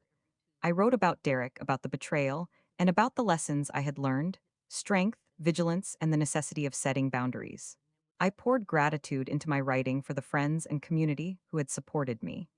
I wrote about Derek, about the betrayal, and about the lessons I had learned: strength, vigilance, and the necessity of setting boundaries. I poured gratitude into my writing for the friends and community who had supported me.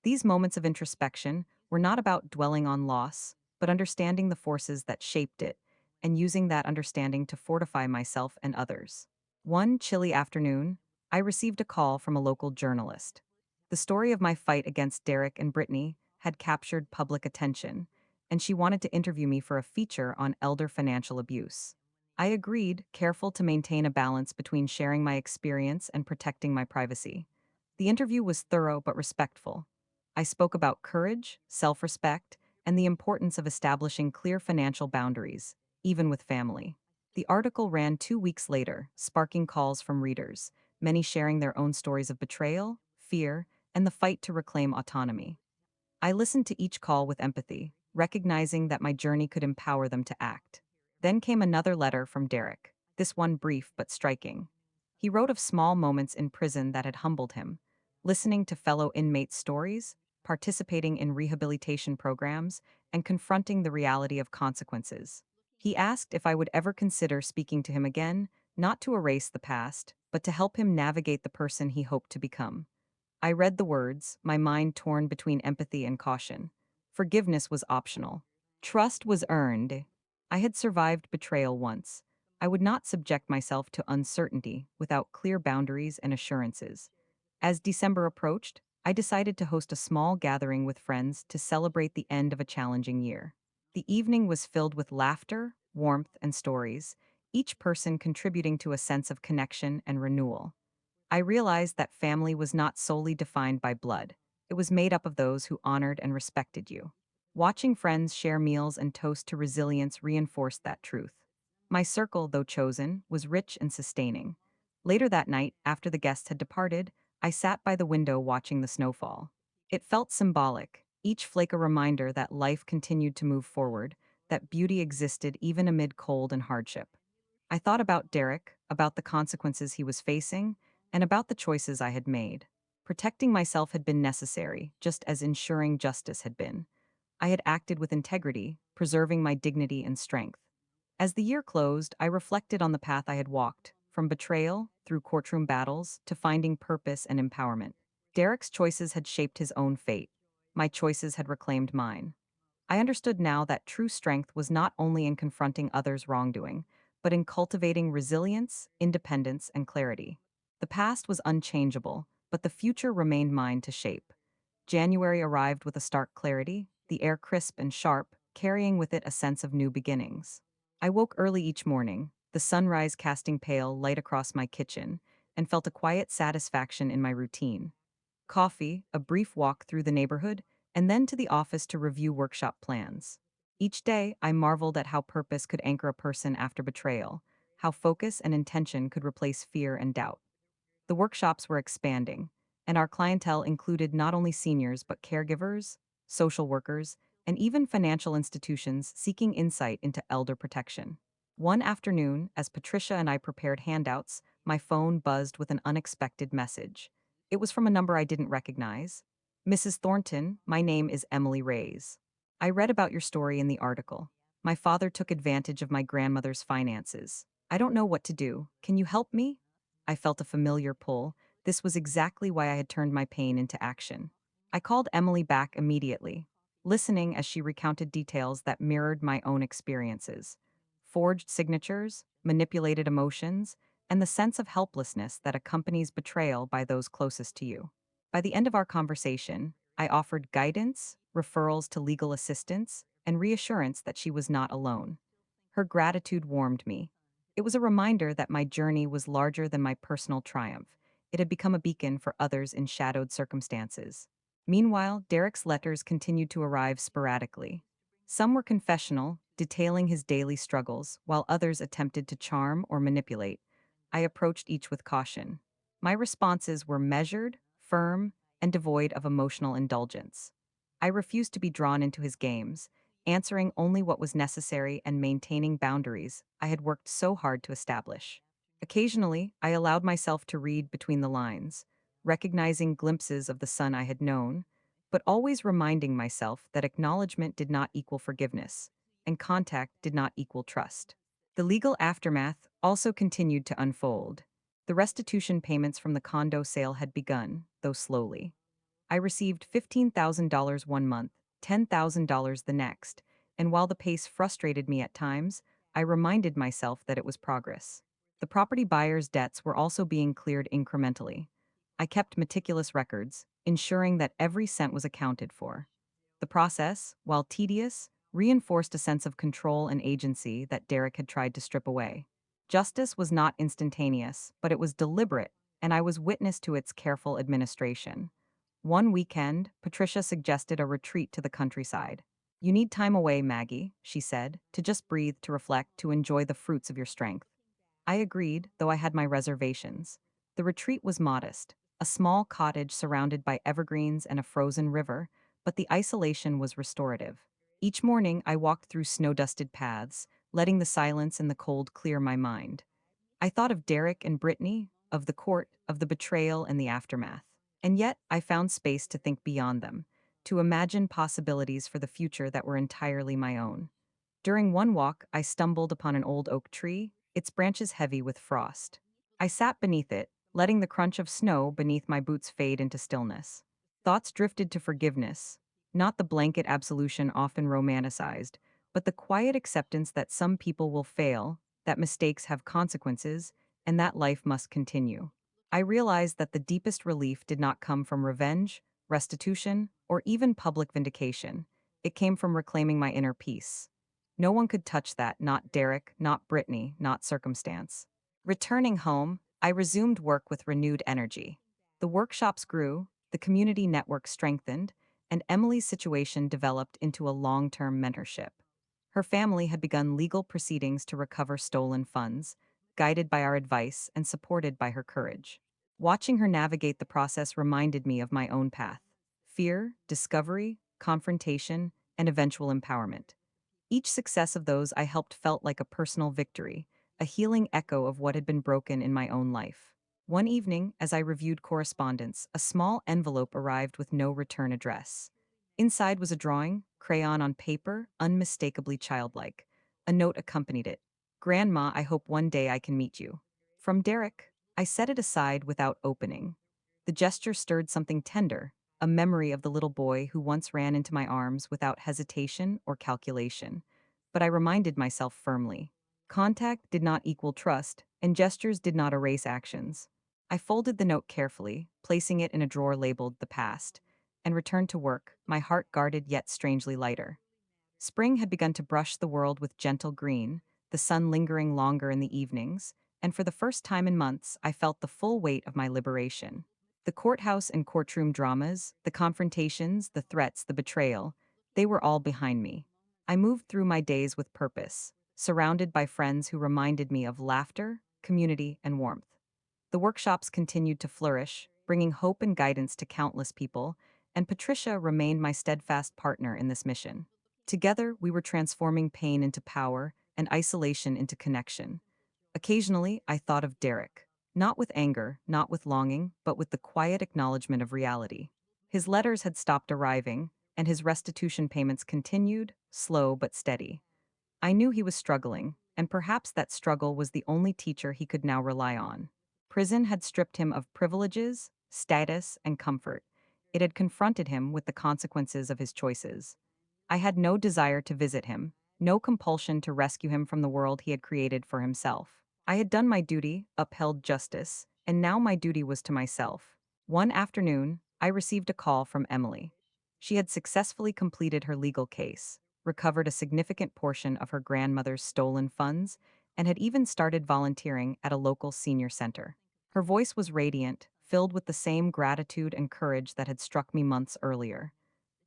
These moments of introspection were not about dwelling on loss, but understanding the forces that shaped it and using that understanding to fortify myself and others. One chilly afternoon, I received a call from a local journalist. The story of my fight against Derek and Brittany had captured public attention, and she wanted to interview me for a feature on elder financial abuse. I agreed, careful to maintain a balance between sharing my experience and protecting my privacy. The interview was thorough but respectful. I spoke about courage, self respect, and the importance of establishing clear financial boundaries, even with family. The article ran 2 weeks later, sparking calls from readers, many sharing their own stories of betrayal, fear, and the fight to reclaim autonomy. I listened to each call with empathy, recognizing that my journey could empower them to act. Then came another letter from Derek, this one brief but striking. He wrote of small moments in prison that had humbled him: listening to fellow inmates' stories, participating in rehabilitation programs, and confronting the reality of consequences. He asked if I would ever consider speaking to him again, not to erase the past, but to help him navigate the person he hoped to become. I read the words, my mind torn between empathy and caution. Forgiveness was optional. Trust was earned. I had survived betrayal once. I would not subject myself to uncertainty without clear boundaries and assurances. As December approached, I decided to host a small gathering with friends to celebrate the end of a challenging year. The evening was filled with laughter, warmth, and stories, each person contributing to a sense of connection and renewal. I realized that family was not solely defined by blood. It was made up of those who honored and respected you. Watching friends share meals and toast to resilience reinforced that truth. My circle, though chosen, was rich and sustaining. Later that night, after the guests had departed, I sat by the window watching the snowfall. It felt symbolic, each flake a reminder that life continued to move forward, that beauty existed even amid cold and hardship. I thought about Derek, about the consequences he was facing, and about the choices I had made. Protecting myself had been necessary, just as ensuring justice had been. I had acted with integrity, preserving my dignity and strength. As the year closed, I reflected on the path I had walked, from betrayal, through courtroom battles, to finding purpose and empowerment. Derek's choices had shaped his own fate. My choices had reclaimed mine. I understood now that true strength was not only in confronting others' wrongdoing, but in cultivating resilience, independence, and clarity. The past was unchangeable, but the future remained mine to shape. January arrived with a stark clarity, the air crisp and sharp, carrying with it a sense of new beginnings. I woke early each morning, the sunrise casting pale light across my kitchen, and felt a quiet satisfaction in my routine. Coffee, a brief walk through the neighborhood, and then to the office to review workshop plans. Each day, I marveled at how purpose could anchor a person after betrayal, how focus and intention could replace fear and doubt. The workshops were expanding, and our clientele included not only seniors but caregivers, social workers, and even financial institutions seeking insight into elder protection. One afternoon, as Patricia and I prepared handouts, my phone buzzed with an unexpected message. It was from a number I didn't recognize. Mrs. Thornton, my name is Emily Reyes. I read about your story in the article. My father took advantage of my grandmother's finances. I don't know what to do. Can you help me? I felt a familiar pull. This was exactly why I had turned my pain into action. I called Emily back immediately, listening as she recounted details that mirrored my own experiences: forged signatures, manipulated emotions, and the sense of helplessness that accompanies betrayal by those closest to you. By the end of our conversation, I offered guidance, referrals to legal assistance, and reassurance that she was not alone. Her gratitude warmed me. It was a reminder that my journey was larger than my personal triumph. It had become a beacon for others in shadowed circumstances. Meanwhile, Derek's letters continued to arrive sporadically. Some were confessional, detailing his daily struggles, while others attempted to charm or manipulate. I approached each with caution. My responses were measured, firm, and devoid of emotional indulgence. I refused to be drawn into his games, answering only what was necessary and maintaining boundaries I had worked so hard to establish. Occasionally, I allowed myself to read between the lines, recognizing glimpses of the son I had known, but always reminding myself that acknowledgement did not equal forgiveness, and contact did not equal trust. The legal aftermath also continued to unfold. The restitution payments from the condo sale had begun, though slowly. I received $15,000 one month, $10,000 the next, and while the pace frustrated me at times, I reminded myself that it was progress. The property buyer's debts were also being cleared incrementally. I kept meticulous records, ensuring that every cent was accounted for. The process, while tedious, reinforced a sense of control and agency that Derek had tried to strip away. Justice was not instantaneous, but it was deliberate, and I was witness to its careful administration. One weekend, Patricia suggested a retreat to the countryside. You need time away, Maggie, she said, to just breathe, to reflect, to enjoy the fruits of your strength. I agreed, though I had my reservations. The retreat was modest, a small cottage surrounded by evergreens and a frozen river, but the isolation was restorative. Each morning, I walked through snow-dusted paths, letting the silence and the cold clear my mind. I thought of Derek and Brittany, of the court, of the betrayal and the aftermath. And yet, I found space to think beyond them, to imagine possibilities for the future that were entirely my own. During one walk, I stumbled upon an old oak tree, its branches heavy with frost. I sat beneath it, letting the crunch of snow beneath my boots fade into stillness. Thoughts drifted to forgiveness, not the blanket absolution often romanticized, but the quiet acceptance that some people will fail, that mistakes have consequences, and that life must continue. I realized that the deepest relief did not come from revenge, restitution, or even public vindication. It came from reclaiming my inner peace. No one could touch that, not Derek, not Brittany, not circumstance. Returning home, I resumed work with renewed energy. The workshops grew, the community network strengthened, and Emily's situation developed into a long-term mentorship. Her family had begun legal proceedings to recover stolen funds, guided by our advice and supported by her courage. Watching her navigate the process reminded me of my own path: fear, discovery, confrontation, and eventual empowerment. Each success of those I helped felt like a personal victory, a healing echo of what had been broken in my own life. One evening, as I reviewed correspondence, a small envelope arrived with no return address. Inside was a drawing, crayon on paper, unmistakably childlike. A note accompanied it. Grandma, I hope one day I can meet you. From Derek. I set it aside without opening. The gesture stirred something tender, a memory of the little boy who once ran into my arms without hesitation or calculation. But I reminded myself firmly: contact did not equal trust, and gestures did not erase actions. I folded the note carefully, placing it in a drawer labeled "The Past," and returned to work, my heart guarded yet strangely lighter. Spring had begun to brush the world with gentle green, the sun lingering longer in the evenings, and for the first time in months, I felt the full weight of my liberation. The courthouse and courtroom dramas, the confrontations, the threats, the betrayal, they were all behind me. I moved through my days with purpose, surrounded by friends who reminded me of laughter, community, and warmth. The workshops continued to flourish, bringing hope and guidance to countless people, and Patricia remained my steadfast partner in this mission. Together, we were transforming pain into power and isolation into connection. Occasionally, I thought of Derek, not with anger, not with longing, but with the quiet acknowledgement of reality. His letters had stopped arriving, and his restitution payments continued, slow but steady. I knew he was struggling, and perhaps that struggle was the only teacher he could now rely on. Prison had stripped him of privileges, status, and comfort. It had confronted him with the consequences of his choices. I had no desire to visit him, no compulsion to rescue him from the world he had created for himself. I had done my duty, upheld justice, and now my duty was to myself. One afternoon, I received a call from Emily. She had successfully completed her legal case, recovered a significant portion of her grandmother's stolen funds, and had even started volunteering at a local senior center. Her voice was radiant, filled with the same gratitude and courage that had struck me months earlier.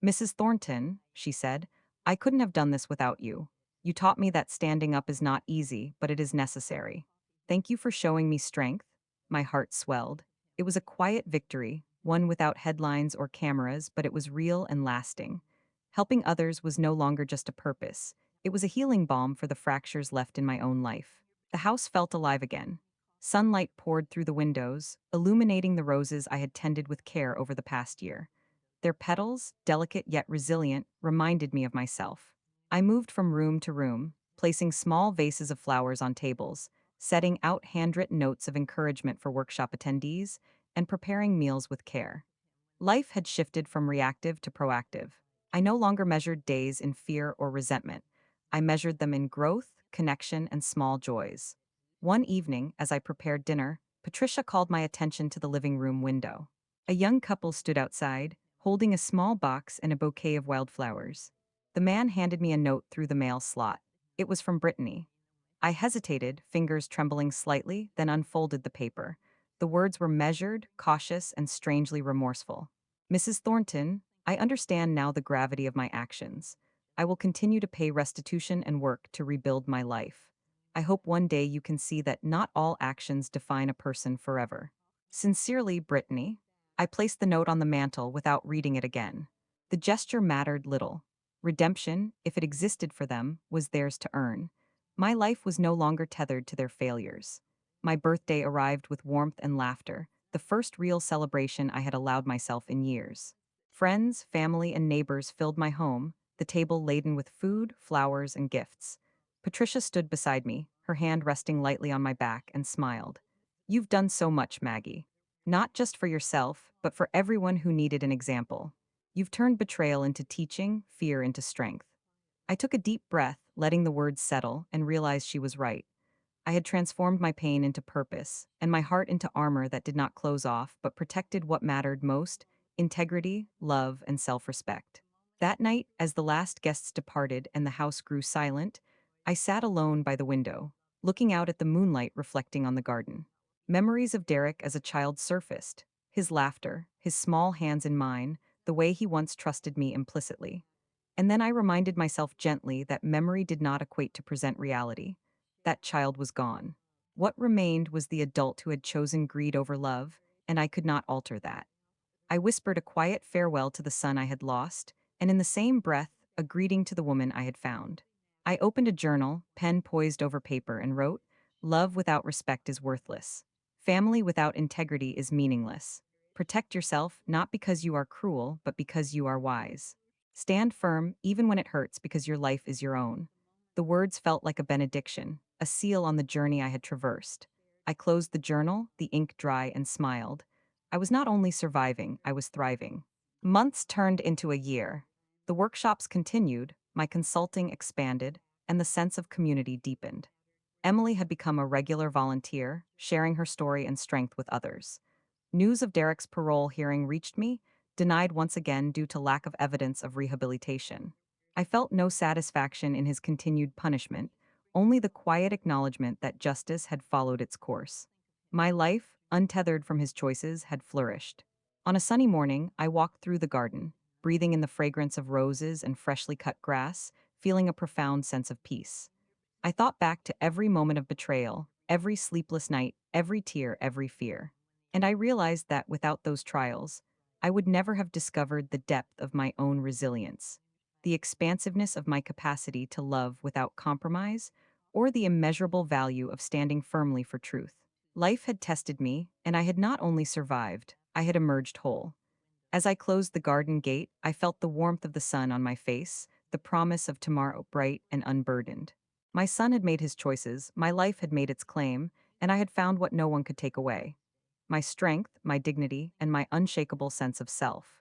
"Mrs. Thornton," she said, "I couldn't have done this without you. You taught me that standing up is not easy, but it is necessary. Thank you for showing me strength." My heart swelled. It was a quiet victory, one without headlines or cameras, but it was real and lasting. Helping others was no longer just a purpose. It was a healing balm for the fractures left in my own life. The house felt alive again. Sunlight poured through the windows, illuminating the roses I had tended with care over the past year. Their petals, delicate yet resilient, reminded me of myself. I moved from room to room, placing small vases of flowers on tables, setting out handwritten notes of encouragement for workshop attendees, and preparing meals with care. Life had shifted from reactive to proactive. I no longer measured days in fear or resentment. I measured them in growth, connection, and small joys. One evening, as I prepared dinner, Patricia called my attention to the living room window. A young couple stood outside, holding a small box and a bouquet of wildflowers. The man handed me a note through the mail slot. It was from Brittany. I hesitated, fingers trembling slightly, then unfolded the paper. The words were measured, cautious, and strangely remorseful. "Mrs. Thornton, I understand now the gravity of my actions. I will continue to pay restitution and work to rebuild my life. I hope one day you can see that not all actions define a person forever. Sincerely, Brittany." I placed the note on the mantel without reading it again. The gesture mattered little. Redemption, if it existed for them, was theirs to earn. My life was no longer tethered to their failures. My birthday arrived with warmth and laughter, the first real celebration I had allowed myself in years. Friends, family, and neighbors filled my home, the table laden with food, flowers, and gifts. Patricia stood beside me, her hand resting lightly on my back, and smiled. "You've done so much, Maggie. Not just for yourself, but for everyone who needed an example. You've turned betrayal into teaching, fear into strength." I took a deep breath, letting the words settle, and realized she was right. I had transformed my pain into purpose, and my heart into armor that did not close off but protected what mattered most: integrity, love, and self respect. That night, as the last guests departed and the house grew silent, I sat alone by the window, looking out at the moonlight reflecting on the garden. Memories of Derek as a child surfaced: his laughter, his small hands in mine, the way he once trusted me implicitly. And then I reminded myself gently that memory did not equate to present reality. That child was gone. What remained was the adult who had chosen greed over love, and I could not alter that. I whispered a quiet farewell to the son I had lost, and in the same breath, a greeting to the woman I had found. I opened a journal, pen poised over paper, and wrote, "Love without respect is worthless. Family without integrity is meaningless. Protect yourself not because you are cruel, but because you are wise. Stand firm even when it hurts because your life is your own." The words felt like a benediction, a seal on the journey I had traversed. I closed the journal, the ink dry, and smiled. I was not only surviving, I was thriving. Months turned into a year. The workshops continued, my consulting expanded, and the sense of community deepened. Emily had become a regular volunteer, sharing her story and strength with others. News of Derek's parole hearing reached me, denied once again due to lack of evidence of rehabilitation. I felt no satisfaction in his continued punishment, only the quiet acknowledgement that justice had followed its course. My life, untethered from his choices, had flourished. On a sunny morning, I walked through the garden, breathing in the fragrance of roses and freshly cut grass, feeling a profound sense of peace. I thought back to every moment of betrayal, every sleepless night, every tear, every fear. And I realized that without those trials, I would never have discovered the depth of my own resilience, the expansiveness of my capacity to love without compromise, or the immeasurable value of standing firmly for truth. Life had tested me, and I had not only survived, I had emerged whole. As I closed the garden gate, I felt the warmth of the sun on my face, the promise of tomorrow bright and unburdened. My son had made his choices, my life had made its claim, and I had found what no one could take away: my strength, my dignity, and my unshakable sense of self.